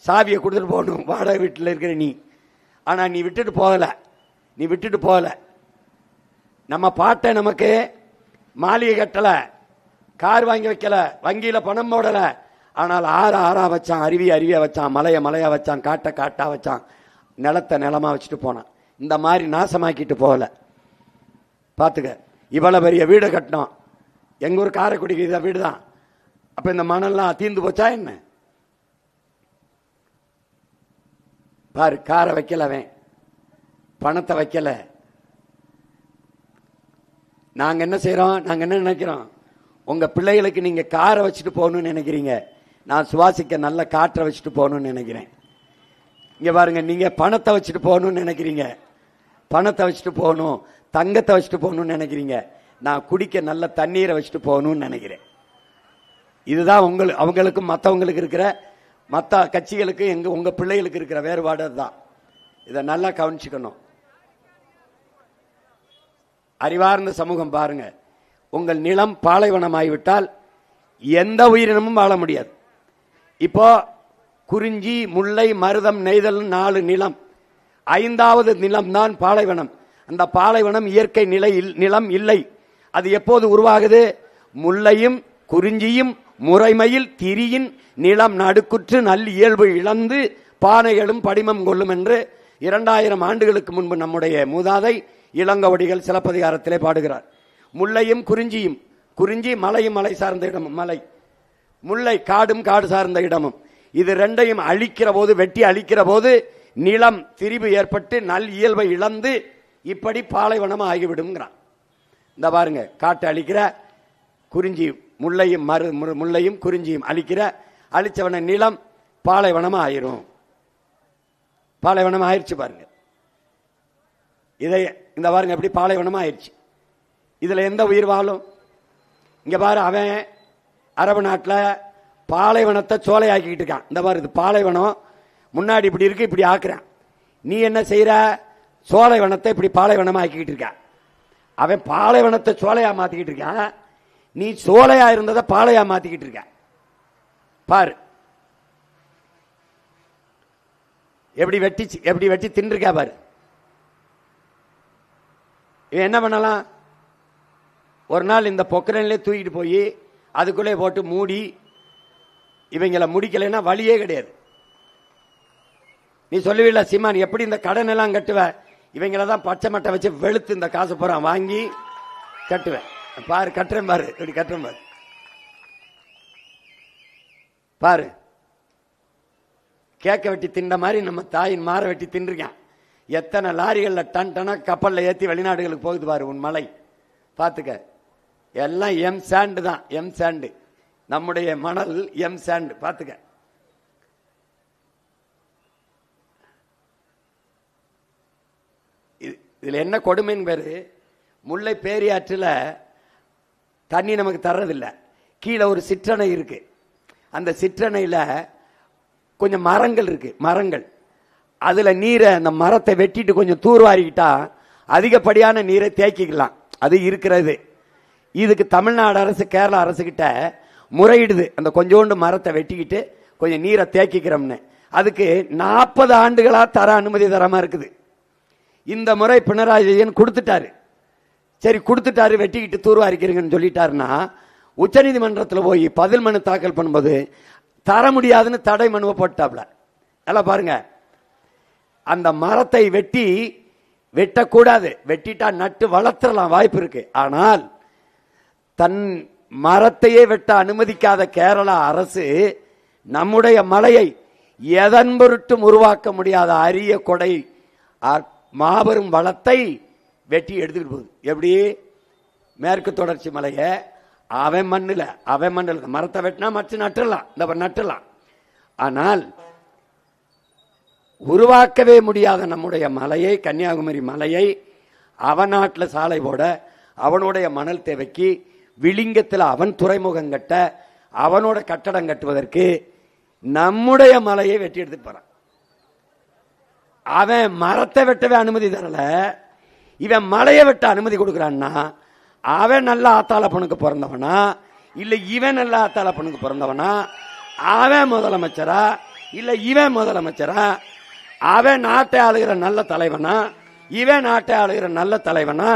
சாவியை கொடுத்துட்டு போகணும் வாடகை வீட்டில் இருக்கிற நீ. ஆனா நீ விட்டுட்டு போகல. நம்ம பாட்டை நமக்கு மாளிகை கட்டல, கார் வாங்கி வைக்கல, வங்கியில பணம் போடல. ஆனால் ஆறா வச்சான், அருவியா வச்சான், மலையா வச்சான், காட்டா வச்சான், நிலத்தை நிலமா வச்சுட்டு போனான். இந்த மாதிரி நாசமாக்கிட்டு போகல. பாத்துக்க, இவ்வளவு பெரிய வீடு கட்டினோம். எங்க ஊர் காரைக்குடிக்கு இத வீடு தான். அப்ப இந்த மணல்லாம் தீர்ந்து போச்சா என்ன? பாரு, காரை வைக்கல, அவன் பணத்தை வைக்கல. நாங்க என்ன செய்யறோம், நாங்க என்ன நினைக்கிறோம், உங்க பிள்ளைகளுக்கு நீங்க காரை வச்சுட்டு போகணும்னு நினைக்கிறீங்க, நான் சுவாசிக்க நல்ல காற்றை வச்சுட்டு போகணும்னு நினைக்கிறேன். இங்க பாருங்க, நீங்க பணத்தை வச்சுட்டு போகணும்னு நினைக்கிறீங்க, பணத்தை வச்சுட்டு போகணும், தங்கத்தை வச்சுட்டு போகணும்னு நினைக்கிறீங்க, நான் குடிக்க நல்ல தண்ணீரை வச்சுட்டு போகணும்னு நினைக்கிறேன். இதுதான் அவங்களுக்கும் மற்றவங்களுக்கு இருக்கிற, மற்ற கட்சிகளுக்கு உங்க பிள்ளைகளுக்கு இருக்கிற வேறுபாடு தான். இதை நல்லா கவனிச்சுக்கணும். அறிவார்ந்த சமூகம் பாருங்க, உங்கள் நிலம் பாலைவனமாகிவிட்டால் எந்த உயிரினமும் வாழ முடியாது. இப்போ குறிஞ்சி, முல்லை, மருதம், நெய்தல் 4 நிலம், 5வது நிலம் தான் பாலைவனம். அந்த பாலைவனம் இயற்கை நிலம் இல்லை. அது எப்போது உருவாகுது, முல்லையும் குறிஞ்சியும் முறைமையில் திரியின் நிலம் நடுக்குற்று நல் இயல்பு இழந்து பானைகளும் படிமம் கொள்ளும் என்று 2000 ஆண்டுகளுக்கு முன்பு நம்முடைய மூதாதை இளங்கவடிகள் சிலப்பதிகாரத்திலே பாடுகிறார். முல்லையும் குறிஞ்சியும், குறிஞ்சி மலையும் மலை சார்ந்த இடமும், மலை, முல்லை காடும் காடு சார்ந்த இடமும், இது ரெண்டையும் அழிக்கிற போது, வெட்டி அழிக்கிற போது நிலம் திரிவு ஏற்பட்டு நல் இயல்பை இழந்து இப்படி பாலைவனம் ஆகிவிடுங்கிறான். இந்த பாருங்க, காட்டு அழிக்கிற, குறிஞ்சி முல்லையும் குறிஞ்சியும் அழிச்சவன நிலம் பாலைவனம் ஆயிரும். பாலைவனம் ஆயிடுச்சு பாருங்க. இதை இந்த பாருங்க, எப்படி பாலைவனம் ஆயிடுச்சு. இதுல எந்த உயிர் வாழும்? இங்க பாரு, அவன் அரபு நாட்டில் பாலைவனத்தை சோலையாக்கிட்டு இருக்கான். இந்த பாரு, இது பாலைவனம், முன்னாடி இப்படி இருக்கு, இப்படி ஆக்குறான். நீ என்ன செய்யற, சோலைவனத்தை இப்படி பாலைவனமா ஆக்கிட்டு இருக்க. அவன் பாலைவனத்தை சோலையா மாத்திக்கிட்டு இருக்கான், நீ சோலையா இருந்ததை பாலையா மாத்திக்கிட்டு இருக்க. பாரு எப்படி வெட்டி தின்றுக்கா பாரு. என்ன பண்ணலாம், ஒரு நாள் இந்த பொக்கரன்லே தூக்கிட்டு போய் அதுக்குள்ளே போட்டு மூடி, இவங்களை முடிக்கலைன்னா வழியே கிடையாது. நீ சொல்லுவீல்ல, சீமான் எப்படி இந்த கடன் எல்லாம் கட்டுவ, இவங்கள தான் பச்சை மட்டை வச்சு வெளுத்து இந்த காசு போறான் வாங்கி கட்டுவேன். பாரு கட்டுறேன், பாரு இப்படி கட்டுறேன், பாரு பாரு. கேக்க வெட்டி தின்ற மாதிரி நம்ம தாயின் மாற வெட்டி தின்றுக்கான். எத்தனை லாரிகள்ல டன் டனா கப்பல்ல ஏத்தி வெளிநாடுகளுக்கு போகுது பாரு உன் மலை. பாத்துக்க, எல்லாம் எம் சாண்டு தான், எம் சாண்டு. நம்முடைய மணல் எம் சாண்டு. பாத்துக்க, இதுல என்ன கொடுமைன்னு பேரு, முல்லை பேரியாற்றுல தண்ணி நமக்கு தர்றதில்ல. கீழே ஒரு சிற்றணை இருக்கு. அந்த சிற்றணையில கொஞ்சம் மரங்கள் இருக்கு, மரங்கள். அதுல நீரை, அந்த மரத்தை வெட்டிட்டு கொஞ்சம் தூர்வாரிக்கிட்டா அதிகப்படியான நீரை தேக்கிக்கலாம். அது இருக்கிறது. இதுக்கு தமிழ்நாடு அரசு கேரளா அரசு கிட்ட முறையிடுது, அந்த கொஞ்சோண்டு மரத்தை வெட்டிக்கிட்டு கொஞ்சம் நீரை தேக்கிக்கிறோம்னு. அதுக்கு 40 ஆண்டுகளா தர அனுமதி தராம இருக்குது. இந்த முறை பினராயி விஜயன் கொடுத்துட்டாரு. சரி கொடுத்துட்டாரு, வெட்டிக்கிட்டு தூர்வாரிக்கிறீங்கன்னு சொல்லிட்டாருன்னா உச்சநீதிமன்றத்தில் போய் பதில் மனு தாக்கல் பண்ணும்போது தர முடியாதுன்னு தடை மனுவை போட்டாப்ல. நல்லா பாருங்க, அந்த மரத்தை வெட்டக்கூடாது, வெட்டிட்டா நட்டு வளர்த்துடலாம், வாய்ப்பு இருக்கு. ஆனால் தன் மரத்தையே வெட்ட அனுமதிக்காத கேரளா அரசு நம்முடைய மலையை எதன் பொருட்டும் உருவாக்க முடியாத அரிய கொடை மாபெரும் வளத்தை வெட்டி எடுத்துக்கிட்டு போகுது. எப்படி? மேற்கு தொடர்ச்சி மலையை அவன் மண்ணில் மரத்தை வெட்டினா மற்ற நட்டுலாம், இந்த நட்டுலாம். ஆனால் உருவாக்கவே முடியாத நம்முடைய மலையை, கன்னியாகுமரி மலையை அவன் நாட்டில் சாலை போட, அவனுடைய மணல் தேவைக்கு, விளிங்கத்தில் அவன் துறைமுகம் கட்ட, அவனோட கட்டடம் கட்டுவதற்கு நம்முடைய மலையை வெட்டி எடுத்துட்டு போறான். அவன் மரத்தை வெட்டவே அனுமதி தரல, இவன் மலையை வெட்ட அனுமதி கொடுக்கிறான்னா அவன் நல்ல ஆத்தாளப்பனுக்கு பிறந்தவனா இல்ல இவன் நல்ல ஆத்தாளப்பனுக்கு பிறந்தவனா? அவன் முதலமைச்சரா இல்ல இவன் முதலமைச்சரா? அவன் நாட்டை ஆளுகிற நல்ல தலைவனா இவன் நாட்டை ஆளுகிற நல்ல தலைவனா?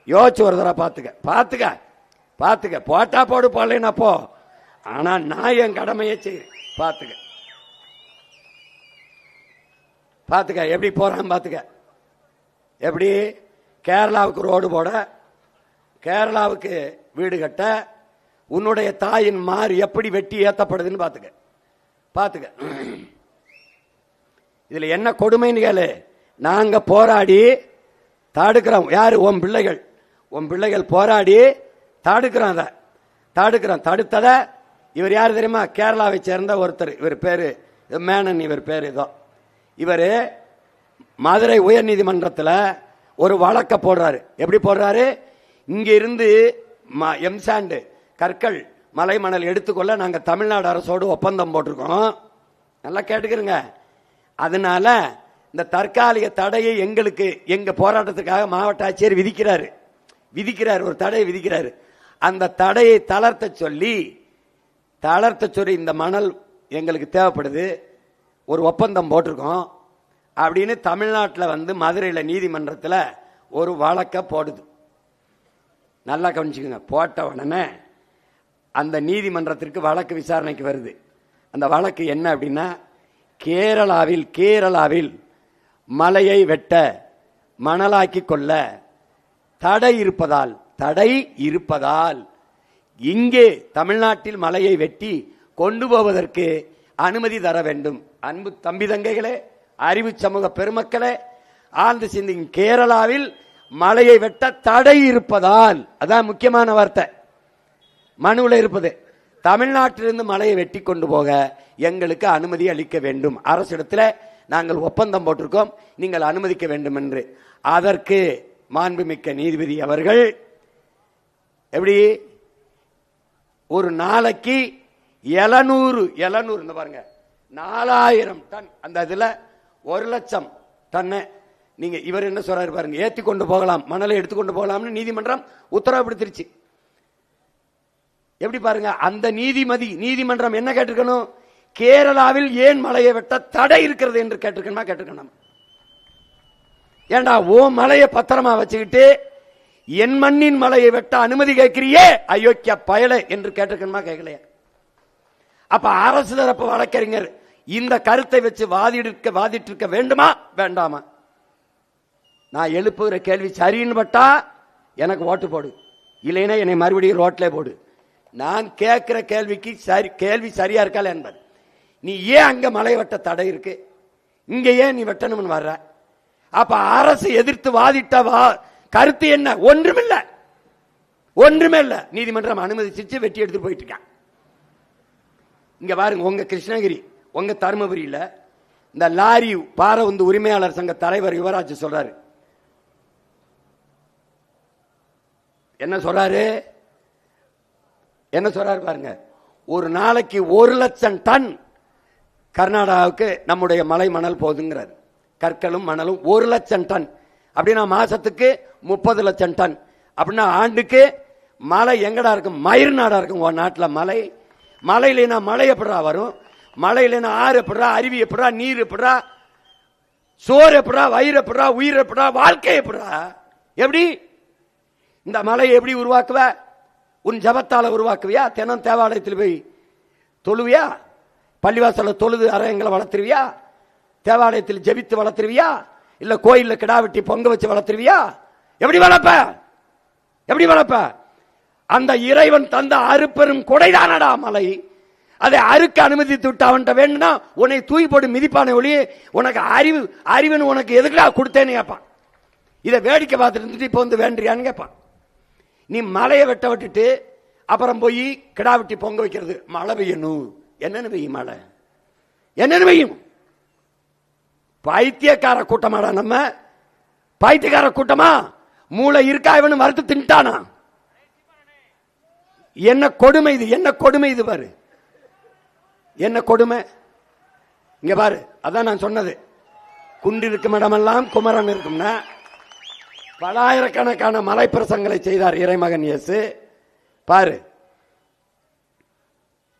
யோசிச்சு ஒரு தடவை பாத்துக்க. போட்டா போடு, போடலைன்னா போ. ஆனா நான் என் கடமையை செய்றேன். பாத்துக்க எப்படி போறான். பாத்துக்க எப்படி கேரளாவுக்கு ரோடு போட, கேரளாவுக்கு வீடு கட்ட, உன்னுடைய தாயின் மாறு எப்படி வெட்டி ஏத்தப்படுதுன்னு பாத்துக்க. இதுல என்ன கொடுமைன்னு கேளு. நாங்க போராடி தடுக்கிறோம். யாரு? உன் பிள்ளைகள் போராடி தடுக்கிறோம். தடுத்தத இவர் யாரு தெரியுமா? கேரளாவை சேர்ந்த ஒருத்தர். இவர் பேரு மேனன். இவர் பேரு இதோ. இவர் மதுரை உயர் நீதிமன்றத்தில் ஒரு வழக்க போடுறாரு. எப்படி போடுறாரு? இங்க இருந்து எம்சாண்டு கற்கள் மலை மணல் எடுத்துக்கொள்ள நாங்க தமிழ்நாடு அரசோடு ஒப்பந்தம் போட்டிருக்கோம். நல்லா கேட்டுக்கிறங்க. அதனால இந்த தற்காலிக தடையை எங்களுக்கு, எங்க போராட்டத்துக்காக மாவட்ட ஆட்சியர் விதிக்கிறார், ஒரு தடையை விதிக்கிறாரு. அந்த தடையை தளர்த்த சொல்லி இந்த மணல் எங்களுக்கு தேவைப்படுது, ஒரு ஒப்பந்தம் போட்டிருக்கோம் அப்படின்னு தமிழ்நாட்டில் வந்து மதுரையில் நீதிமன்றத்தில் ஒரு வழக்க போடுது. நல்லா கவனிச்சுக்கோங்க. போட்ட உடனே அந்த நீதிமன்றத்திற்கு வழக்கு விசாரணைக்கு வருது. அந்த வழக்கு என்ன அப்படின்னா, கேரளாவில் மலையை வெட்ட, மணலாக்கி கொள்ள தடை இருப்பதால் இங்கே தமிழ்நாட்டில் மலையை வெட்டி கொண்டு போவதற்கு அனுமதி தர வேண்டும். அன்பு தம்பி தங்கைகளே, அறிவு சமூக பெருமக்களே, ஆழ்ந்து சிந்திங்க. கேரளாவில் மலையை வெட்ட தடை இருப்பதால், அதான் முக்கியமான வார்த்தை மனுவில் இருப்பது. தமிழ்நாட்டிலிருந்து மலையை வெட்டி கொண்டு போக எங்களுக்கு அனுமதி அளிக்க வேண்டும். அரசிடத்தில் நாங்கள் ஒப்பந்தம் போட்டிருக்கோம், நீங்கள் அனுமதிக்க வேண்டும் என்று. அதற்கு மாண்புமிக்க நீதிபதி அவர்கள் எப்படி ஒரு நாளைக்கு 700 பாருங்க 4000 டன், அந்த இதுல 1,00,000 டன் நீங்க இவர் என்ன சொல்றாரு பாருங்க, ஏத்தி கொண்டு போகலாம், மணலை எடுத்துக்கொண்டு போகலாம்னு நீதிமன்றம் உத்தரவு பிடித்திருச்சு. எப்படி பாருங்க, அந்த நீதிமன்றம் என்ன கேட்டிருக்கணும்? கேரளாவில் ஏன் மலையை வெட்ட தடை இருக்கிறது என்று கேட்டிருக்கணும். ஏண்டா ஓ மலையை பத்திரமா வச்சுக்கிட்டு என் மண்ணின் மலையை வெட்ட அனுமதி கேட்கிறியே அயோக்கிய பயலே என்று கேட்டிருக்கணுமா? கேட்கலையா? அப்ப அரசு தரப்பு வழக்கறிஞர் இந்த கருத்தை வச்சு வாதிட்டு இருக்க வேண்டுமா வேண்டாமா? நான் எழுப்புகிற கேள்வி சரின்னு பட்டா எனக்கு ஓட்டு போடு, இல்லைன்னா என்னை மறுபடியும் ரோட்ல போடு. நான் கேட்கிற கேள்விக்கு கேள்வி சரியா இருக்கல என்பது. நீ ஏன் அங்க மலை வெட்ட தடை இருக்கு, இங்க ஏன் நீ வெட்டணும்னு வர்ற? அப்ப அரசு எதிர்த்து வாதிட்ட கருத்து என்ன? ஒன்றுமில்ல, ஒன்றுமே இல்ல. நீதிமன்றம் அனுமதிச்சு வெட்டி எடுத்து போயிட்டு இருக்கான். இங்க பாருங்க, உங்க கிருஷ்ணகிரி, உங்க தருமபுரியில இந்த லாரி பாறை வந்து உரிமையாளர் சங்க தலைவர் யுவராஜ் சொல்றாரு. என்ன சொல்றாரு? என்ன சொல்றாரு பாருங்க. ஒரு நாளைக்கு 1,00,000 டன் கர்நாடகாவுக்கு நம்முடைய மலை மணல் போகுதுங்கிறார். கற்களும் மணலும் 1,00,000 டன் அப்படின்னா மாசத்துக்கு 30 லட்சம் டன் அப்படின்னா ஆண்டுக்கு மழை எங்கடா இருக்கும்? மயிர் நாடா இருக்கும் உன் நாட்டில் மலை. மழை இல்லைன்னா மழை எப்படா வரும்? மழை இல்லைன்னா ஆறு எப்படா, அருவி எப்படா, நீர் எப்படா, சோறு எப்படா, வயிறு எப்படா, உயிர் எப்படா, வாழ்க்கை எப்படா? எப்படி இந்த மலையை எப்படி உருவாக்குவ? உன் ஜபத்தால உருவாக்குவியா? தினம் தேவாலயத்தில் போய் தொழுவியா? பள்ளிவாசல தொழுது அறையங்களை வளர்த்துருவியா? தேவாலயத்தில் ஜெபித்து வளர்த்துருவியா? இல்ல கோயில்ல கிடா வெட்டி பொங்க வச்சு வளர்த்துருவியா? எப்படி வளர்ப்ப? எப்படி வளர்ப்ப? அந்த இறைவன் தந்த அறுப்பெரும் கொடைதானடா மலை. அதை அறுக்க அனுமதித்து விட்டு அவன்கிட்ட வேணும்னா உன்னை தூக்கி போட்டு மிதிப்பான ஒளி. உனக்கு அறிவுன்னு உனக்கு எதுக்குடா கொடுத்தேன்னு கேட்பான். இதை வேடிக்கை பார்த்துட்டு இருந்துட்டு இப்போ வந்து வேண்டியான்னு கேட்பான். நீ மலையை வெட்ட விட்டுட்டு அப்புறம் போய் கிடா வெட்டி பொங்க வைக்கிறது. மழை பெய்யணும். என்னன்னு பெய்யும் மழை? என்னன்னு பெய்யும்? பைத்தியக்கார கூட்டமாடா நம்ம? பைத்தியக்கார கூட்டமா? மூளை இருக்கா இவனு மறுத்து தின்ட்டானா? என்ன கொடுமை இது? என்ன கொடுமை இது பாரு, என்ன கொடுமை. இங்க பாரு, அதான் நான் சொன்னது. குண்டு இருக்கும் இடமெல்லாம் குமரன் இருக்கும்னா பலாயிரக்கணக்கான மலை பிரசங்களை செய்தார் இறைமகன் இயேசு. பாரு,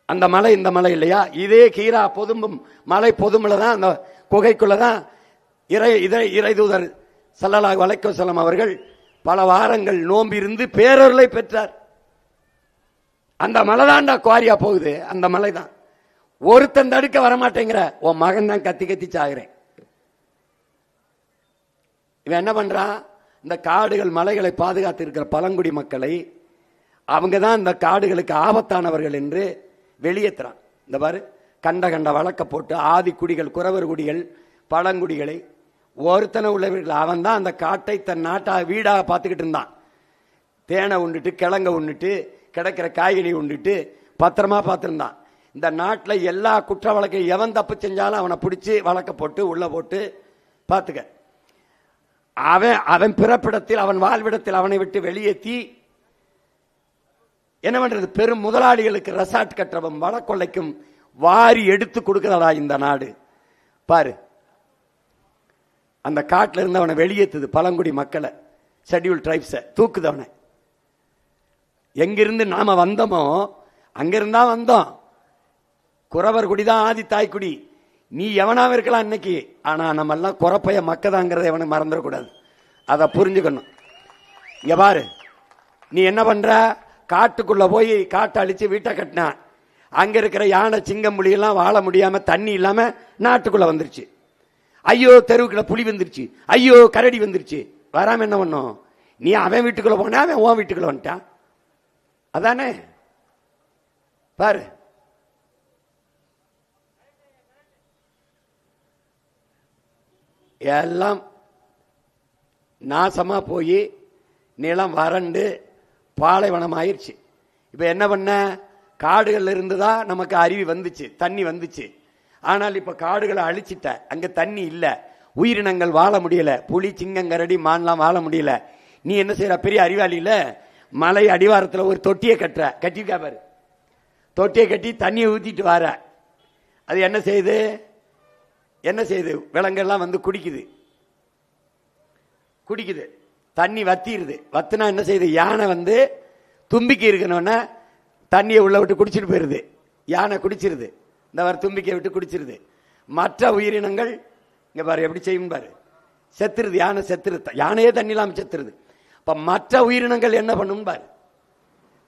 அந்த மலை இந்த மலை இல்லையா? இதே கீரா பொதும்பும் மலை பொதுமலை தான். அந்த குகைக்குள்ளதான் இறை தூதர் ஸல்லல்லாஹு அலைஹி வஸல்லம் அவர்கள் பல வாரங்கள் நோம்பிருந்து பேரருளை பெற்றார். அந்த மலை தான்டா குவாரியா போகுது. அந்த மலை தான். ஒருத்தன் தடுக்க வரமாட்டேங்கிற உன் மகன் தான் கத்தி கத்தி சாகுறேன். இவன் என்ன பண்றான்? இந்த காடுகள் மலைகளை பாதுகாத்து இருக்கிற பழங்குடி மக்களை அவங்க தான் இந்த காடுகளுக்கு ஆபத்தானவர்கள் என்று வெளியேற்றுறான். இந்த பாரு, கண்ட கண்ட வழக்க போட்டு ஆதி குடிகள், குறவர் குடிகள், பழங்குடிகளை ஒருத்தனை உள்ளவர்கள். அவன் தான் அந்த காட்டை தன் நாட்டாக வீடாக பார்த்துக்கிட்டு இருந்தான். தேனை உண்டுட்டு, கிழங்க உண்டுட்டு, கிடைக்கிற காய்கறி உண்டுட்டு பத்திரமா பார்த்துருந்தான். இந்த நாட்டில் எல்லா குற்ற வழக்கை எவன் தப்பு செஞ்சாலும் அவனை பிடிச்சி வழக்க போட்டு உள்ள போட்டு பார்த்துக்க. அவன் பிறப்பிடத்தில், அவன் வாழ்விடத்தில் அவனை விட்டு வெளியேற்றி என்ன பண்றது? பெரும் முதலாளிகளுக்கு ரெசார்ட் கட்டவும் வழக்கொள்ளைக்கும் வாரி எடுத்து கொடுக்கிறதா இந்த நாடு. பாரு, அந்த காட்டில் இருந்து அவனை வெளியேற்றுது. பழங்குடி மக்களை, ஷெட்யூல் டிரைப்ஸை தூக்குது. அவனை எங்கிருந்து நாம வந்தோமோ அங்கிருந்தா வந்தோம். குறவர் குடிதான் ஆதி தாய்க்குடி. நீ எவனாவும் இருக்கலாம் இன்னைக்கு, ஆனா நம்ம எல்லாம் குறப்பைய மக்கதாங்கிறத எவனும் மறந்துடக்கூடாது. அதை புரிஞ்சுக்கணும். இங்க பாரு, நீ என்ன பண்ற? காட்டுக்குள்ள போய் காட்டை அழிச்சு வீட்டை கட்டினா அங்க இருக்கிற யானை, சிங்கம், புலி எல்லாம் வாழ முடியாம தண்ணி இல்லாம நாட்டுக்குள்ள வந்துருச்சு. ஐயோ தெருவுக்குள்ள புலி வந்துருச்சு, ஐயோ கரடி வந்துருச்சு. வராம என்ன பண்ணும்? நீ அவன் வீட்டுக்குள்ள போனா அவன் உன் வீட்டுக்குள்ள வந்துட்டான். அதானே? பாரு, எல்லாம் நாசமா போய் நிலம் வறண்டு பாலைவனம் ஆயிடுச்சு. இப்ப என்ன பண்ண? காடுகள்ல இருந்துதான் நமக்கு அருவி வந்துச்சு, தண்ணி வந்துச்சு. ஆனால் இப்ப காடுகளை அழிச்சிட்ட, அங்க தண்ணி இல்ல, உயிரினங்கள் வாழ முடியல, புலி, சிங்கம், கரடி, மான்லாம் வாழ முடியல. நீ என்ன செய்யற? பெரிய அறிவாளியில மலை அடிவாரத்தில் ஒரு தொட்டியை கட்டுற. கட்டிருக்கா பாரு, தொட்டியை கட்டி தண்ணியை ஊத்திட்டு வர. அது என்ன செய்யுது? என்ன செய்யுது? விலங்கெல்லாம் வந்து குடிக்குது, குடிக்குது, தண்ணி வத்திடுது. வத்துனா என்ன செய்யுது? யானை வந்து தும்பிக்கை இருக்கணும்னா தண்ணியை உள்ள விட்டு குடிச்சிட்டு போயிருது. யானை குடிச்சிருது, இந்த மாதிரி தும்பிக்கை விட்டு குடிச்சிருது. மற்ற உயிரினங்கள் இங்க பாரு எப்படி செய்யும் பாரு, செத்துருது. யானை செத்துருது, யானையே தண்ணி இல்லாம செத்துருது. இப்ப மற்ற உயிரினங்கள் என்ன பண்ணும் பாரு.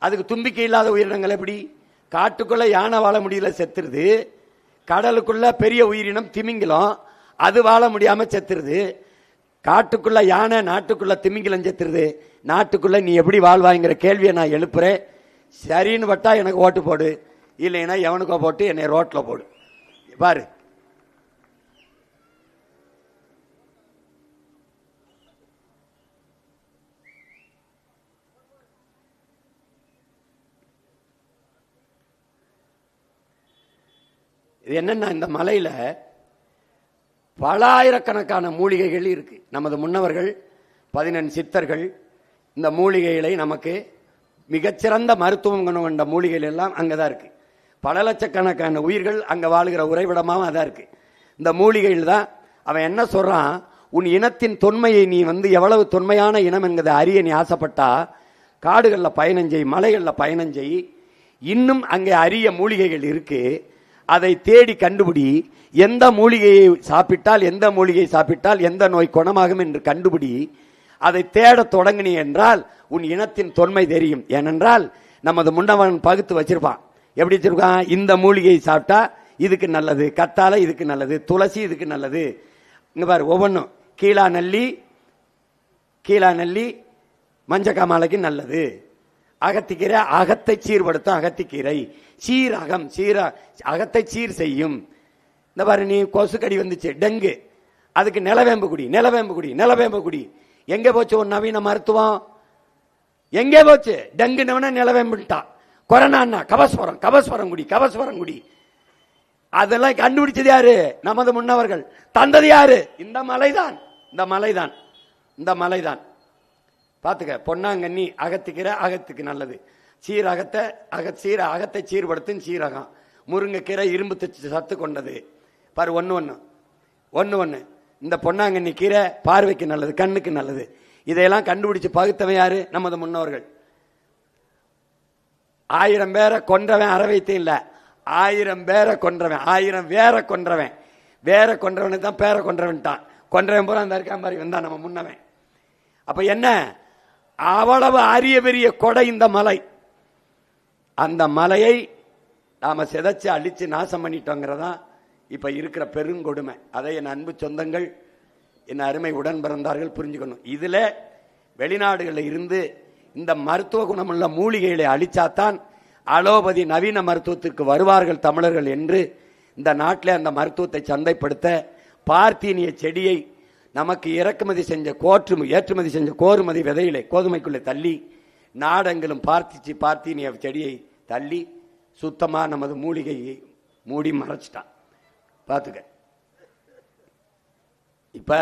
அதுக்கு தும்பிக்கை இல்லாத உயிரினங்கள் எப்படி? காட்டுக்குள்ள யானை வாழ முடியல, செத்துருது. கடலுக்குள்ள பெரிய உயிரினம் திமிங்கலம், அது வாழ முடியாம செத்துருது. காட்டுக்குள்ள யானை, நாட்டுக்குள்ள திமிங்கிலம் செத்துருது, நாட்டுக்குள்ள நீ எப்படி வாழ்வாங்கிற கேள்வியை நான் எழுப்புறேன். சரின்னு பட்டா எனக்கு ஓட்டு போடு, இல்லைன்னா எவனுக்கோ போட்டு என்னை ரோட்ல போடு. பாரு, இது என்னன்னா, இந்த மலையில பல ஆயிரக்கணக்கான மூலிகைகள் இருக்கு. நமது முன்னவர்கள் 14 சித்தர்கள் இந்த மூலிகைகளை நமக்கு மிகச்சிறந்த மருத்துவம் கொண்ட மூலிகைகள் எல்லாம் அங்கதான் இருக்கு. பல லட்சக்கணக்கான உயிர்கள் அங்க வாழுகிற உறைவிடமாவும் அதான் இருக்கு. இந்த மூலிகைகள் தான் அவன் என்ன சொல்றான், உன் இனத்தின் தொன்மையை நீ எவ்வளவு தொன்மையான இனம் என்கிறத அறிய நீ ஆசைப்பட்டா காடுகளில் பயணம் செய், மலைகளில் பயணம் செய். இன்னும் அங்கே அரிய மூலிகைகள் இருக்கு, அதை தேடி கண்டுபிடி. எந்த மூலிகையை சாப்பிட்டால் எந்த நோய் குணமாகும் என்று கண்டுபிடி. அதை தேட தொடங்கினி என்றால் உன் இனத்தின் தொன்மை தெரியும். ஏனென்றால் நமது முன்னவன் பகுத்து வச்சிருப்பான். எப்படி வச்சிருக்கான், இந்த மூலிகையை சாப்பிட்டா இதுக்கு நல்லது, கத்தாழை இதுக்கு நல்லது, துளசி இதுக்கு நல்லது. இங்க பாரு, ஒவ்வொன்றும் கீழா நெல்லி மஞ்சக்காமாலைக்கு நல்லது, அகத்திக்கீரை அகத்தை சீர்படுத்தும், அகத்திக்கீரை சீரகம் அகத்தை சீர் செய்யும். இந்த பாரு, நீ கொசுக்கடி வந்துச்சு, டெங்கு, அதுக்கு நிலவேம்பு குடி. எங்க போச்சு ஒரு நவீன மருத்துவம்? எங்கே போச்சு? டெங்கு நிலவேம்புட்டா. கொரோனா கபஸ்வரம் குடி. அதெல்லாம் கண்டுபிடிச்சது யாரு? நமது முன்னவர்கள். தந்தது யாரு? இந்த மலைதான். பாத்துக்க, பொன்னாங்கண்ணி அகத்திக்கீரை அகத்துக்கு நல்லது, அகத்தை சீர்படுத்தும் சீரகம், முருங்கைக்கீரை இரும்பு சத்து கொண்டது. பாரு, ஒன்னு இந்த பொன்னாங்கண்ணி கீரை பார்வைக்கு நல்லது, கண்ணுக்கு நல்லது. இதையெல்லாம் கண்டுபிடிச்சு பகுத்தவன் யாரு? நமது முன்னோர்கள். 1000 பேரை கொன்றவன் அற வைத்தே இல்ல, 1000 பேரை கொன்றவன், 1000 வேற கொன்றவன், கொன்றவனுக்கு தான் பேரை கொன்றவன்ட்டான். கொன்றவன் பூரா அந்த இருக்கா மாதிரி வந்தான் நம்ம முன்னவன். அப்ப என்ன, அவ்வளவு அரிய பெரிய கொடை இந்த மலை. அந்த மலையை நாம சிதைச்சு அழிச்சு நாசம் பண்ணிட்டோங்கிறதா இப்ப இருக்கிற பெருங்கொடுமை. அதை என் அன்பு சொந்தங்கள், என் அருமை உடன் பிறந்தார்கள் புரிஞ்சுக்கணும். இதுல வெளிநாடுகளில் இருந்து இந்த மருத்துவ குணமுள்ள மூலிகைகளை அழிச்சாத்தான் அலோபதி நவீன மருத்துவத்திற்கு வருவார்கள் தமிழர்கள் என்று இந்த நாட்டில் அந்த மருத்துவத்தை சந்தைப்படுத்த பார்த்தீனிய செடியை நமக்கு ஏற்றுமதி செஞ்ச கோதுமை விதையிலே கோதுமைக்குள்ளே தள்ளி நாடெங்கிலும் பார்த்தீனிய செடியை தள்ளி சுத்தமா நமது மூலிகையை மூடி மறைச்சிட்டான். பார்த்துக்க. இப்ப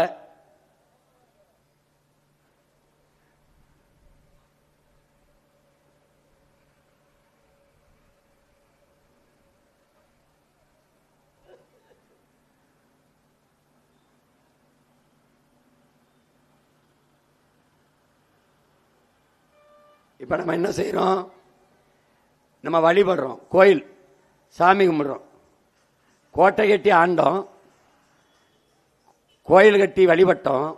இப்ப நம்ம என்ன செய்யறோம், நம்ம வழிபடுறோம், கோயில் சாமி கும்பிடுறோம், கோட்டை கட்டி ஆண்டோம், கோயில் கட்டி வழிபட்டோம்.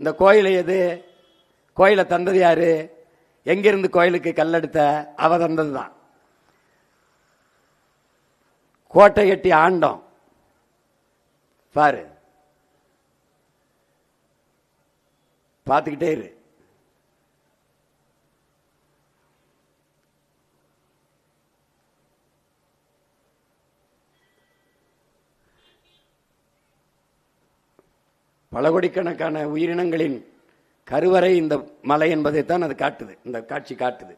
இந்த கோயிலை கோயிலை தந்தது யாரு? எங்கிருந்து கோயிலுக்கு கல்லெடுத்த? அவ தந்தது தான். கோட்டை கட்டி ஆண்டோம். பாரு, பார்த்துக்கிட்டே இரு. பல கோடிக்கணக்கான உயிரினங்களின் கருவறை இந்த மலை என்பதைத்தான் அது காட்டுது, இந்த காட்சி காட்டுது.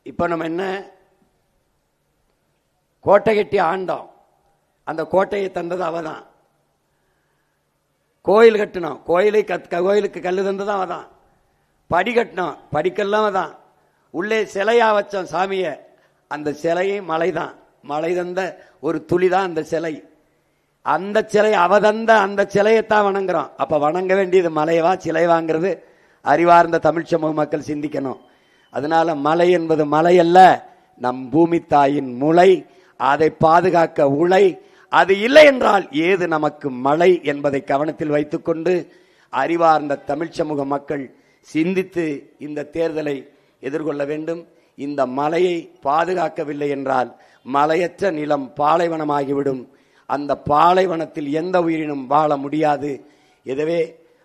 இப்ப நம்ம என்ன, கோட்டை கட்டி ஆண்டோம், அந்த கோட்டையை தந்தது அவதான். கோயில் கட்டணும், கோயிலுக்கு கல்லு தந்தது அவதான். படி கட்டணும், படிக்கெல்லாம் தான். உள்ளே சிலையா வச்சோம் சாமிய, அந்த சிலையை மலைதான், மலை தந்த ஒரு துளிதான் அந்த சிலை. அந்த சிலை அவ தந்த அந்த சிலையைத்தான் வணங்குறோம். அப்ப வணங்க வேண்டியது மலையவா சிலைவாங்கிறது அறிவார்ந்த தமிழ் சமூக மக்கள் சிந்திக்கணும். அதனால மலை என்பது மலை அல்ல, நம் பூமி தாயின் முளை, அதை பாதுகாக்க உழை. அது இல்லை என்றால் ஏது நமக்கு மழை என்பதை கவனத்தில் வைத்துக்கொண்டு அறிவார்ந்த தமிழ் சமூக மக்கள் சிந்தித்து இந்த தேர்தலை எதிர்கொள்ள வேண்டும். இந்த மலையை பாதுகாக்கவில்லை என்றால் மலையற்ற நிலம் பாலைவனமாகிவிடும். அந்த பாலைவனத்தில் எந்த உயிரினும் வாழ முடியாது. எனவே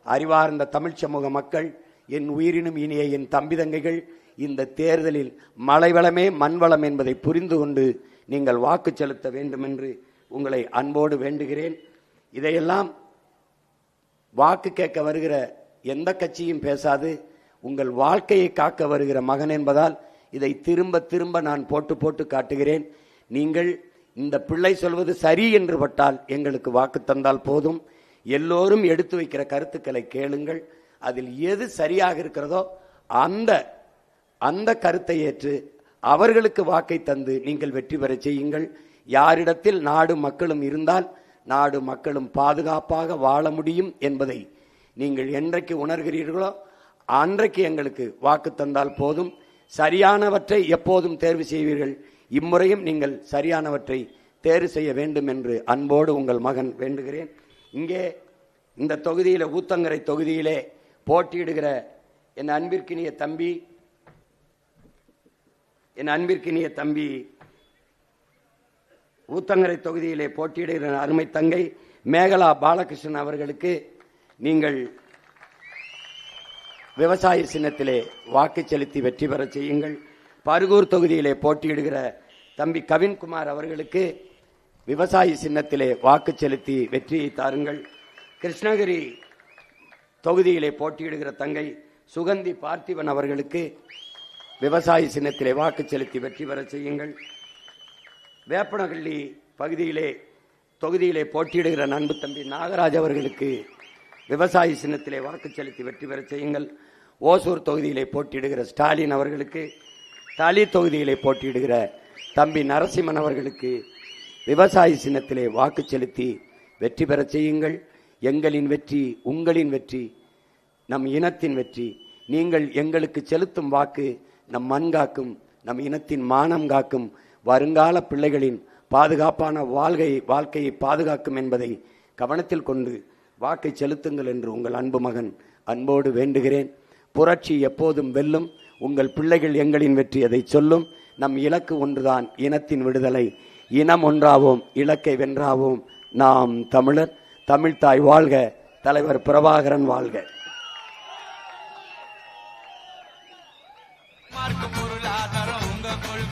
அறிவார்ந்த தமிழ் சமூக மக்கள், என் உயிரினும் இனிய என் தம்பி தங்கைகள், இந்த தேர்தலில் மலைவளமே மண்வளம் என்பதை புரிந்து கொண்டு நீங்கள் வாக்கு செலுத்த வேண்டும் என்று உங்களை அன்போடு வேண்டுகிறேன். இதையெல்லாம் வாக்கு கேட்க வருகிற எந்த கட்சியும் பேசாது. உங்கள் வாழ்க்கையை காக்க வருகிற மகன் என்பதால் இதை திரும்ப திரும்ப நான் போட்டு போட்டு காட்டுகிறேன். நீங்கள் இந்த பிள்ளை சொல்வது சரி என்று பட்டால் எங்களுக்கு வாக்கு தந்தால் போதும். எல்லோரும் எடுத்து வைக்கிற கருத்துக்களை கேளுங்கள். அதில் எது சரியாக இருக்கிறதோ அந்த கருத்தை ஏற்று அவர்களுக்கு வாக்கை தந்து நீங்கள் வெற்றி பெற செய்யுங்கள். யாரிடத்தில் நாடு மக்களும் இருந்தால் நாடு மக்களும் பாதுகாப்பாக வாழ முடியும் என்பதை நீங்கள் என்றைக்கு உணர்கிறீர்களோ அன்றைக்கு எங்களுக்கு வாக்கு தந்தால் போதும். சரியானவற்றை எப்போதும் தேர்வு செய்வீர்கள். இம்முறையும் நீங்கள் சரியானவற்றை தேர்வு செய்ய வேண்டும் என்று அன்போடு உங்கள் மகன் வேண்டுகிறேன். இங்கே இந்த தொகுதியில, ஊத்தங்கரை தொகுதியிலே போட்டியிடுகிற என் அன்பிற்கினிய தம்பி ஊத்தங்கரை தொகுதியிலே போட்டியிடுகிற அருமை தங்கை மேகலா பாலகிருஷ்ணன் அவர்களுக்கு நீங்கள் விவசாய சின்னத்திலே வாக்கு செலுத்தி வெற்றி பெற செய்யுங்கள். பருகூர் தொகுதியிலே போட்டியிடுகிற தம்பி கவின்குமார் அவர்களுக்கு விவசாய சின்னத்திலே வாக்கு செலுத்தி வெற்றியை தாருங்கள். கிருஷ்ணகிரி தொகுதியிலே போட்டியிடுகிற தங்கை சுகந்தி பார்த்திபன் அவர்களுக்கு விவசாய சின்னத்திலே வாக்கு செலுத்தி வெற்றி பெற செய்யுங்கள். வேப்பனஹள்ளி பகுதியிலே தொகுதியிலே போட்டியிடுகிற நண்பு தம்பி நாகராஜ் அவர்களுக்கு விவசாய சின்னத்திலே வாக்கு செலுத்தி வெற்றி பெற செய்யுங்கள். ஓசூர் தொகுதியிலே போட்டியிடுகிற ஸ்டாலின் அவர்களுக்கு, தாலி தொகுதியிலே போட்டியிடுகிற தம்பி நரசிம்மன் அவர்களுக்கு விவசாய சின்னத்திலே வாக்கு செலுத்தி வெற்றி பெற செய்யுங்கள். எங்களின் வெற்றி உங்களின் வெற்றி, நம் இனத்தின் வெற்றி. நீங்கள் எங்களுக்கு செலுத்தும் வாக்கு நம் மண் காக்கும், நம் இனத்தின் மானம் காக்கும், வருங்கால பிள்ளைகளின் பாதுகாப்பான வாழ்க்கையை பாதுகாக்கும் என்பதை கவனத்தில் கொண்டு வாக்கை செலுத்துங்கள் என்று உங்கள் அன்பு மகன் அன்போடு வேண்டுகிறேன். புரட்சி எப்போதும் வெல்லும். உங்கள் பிள்ளைகள் எங்களின் வெற்றி அதை சொல்லும். நம் இலக்கு ஒன்றுதான், இனத்தின் விடுதலை. இனம் ஒன்றாவோம், இலக்கை வென்றாவோம். நாம் தமிழர். தமிழ்தாய் வாழ்க. தலைவர் பிரபாகரன் வாழ்க.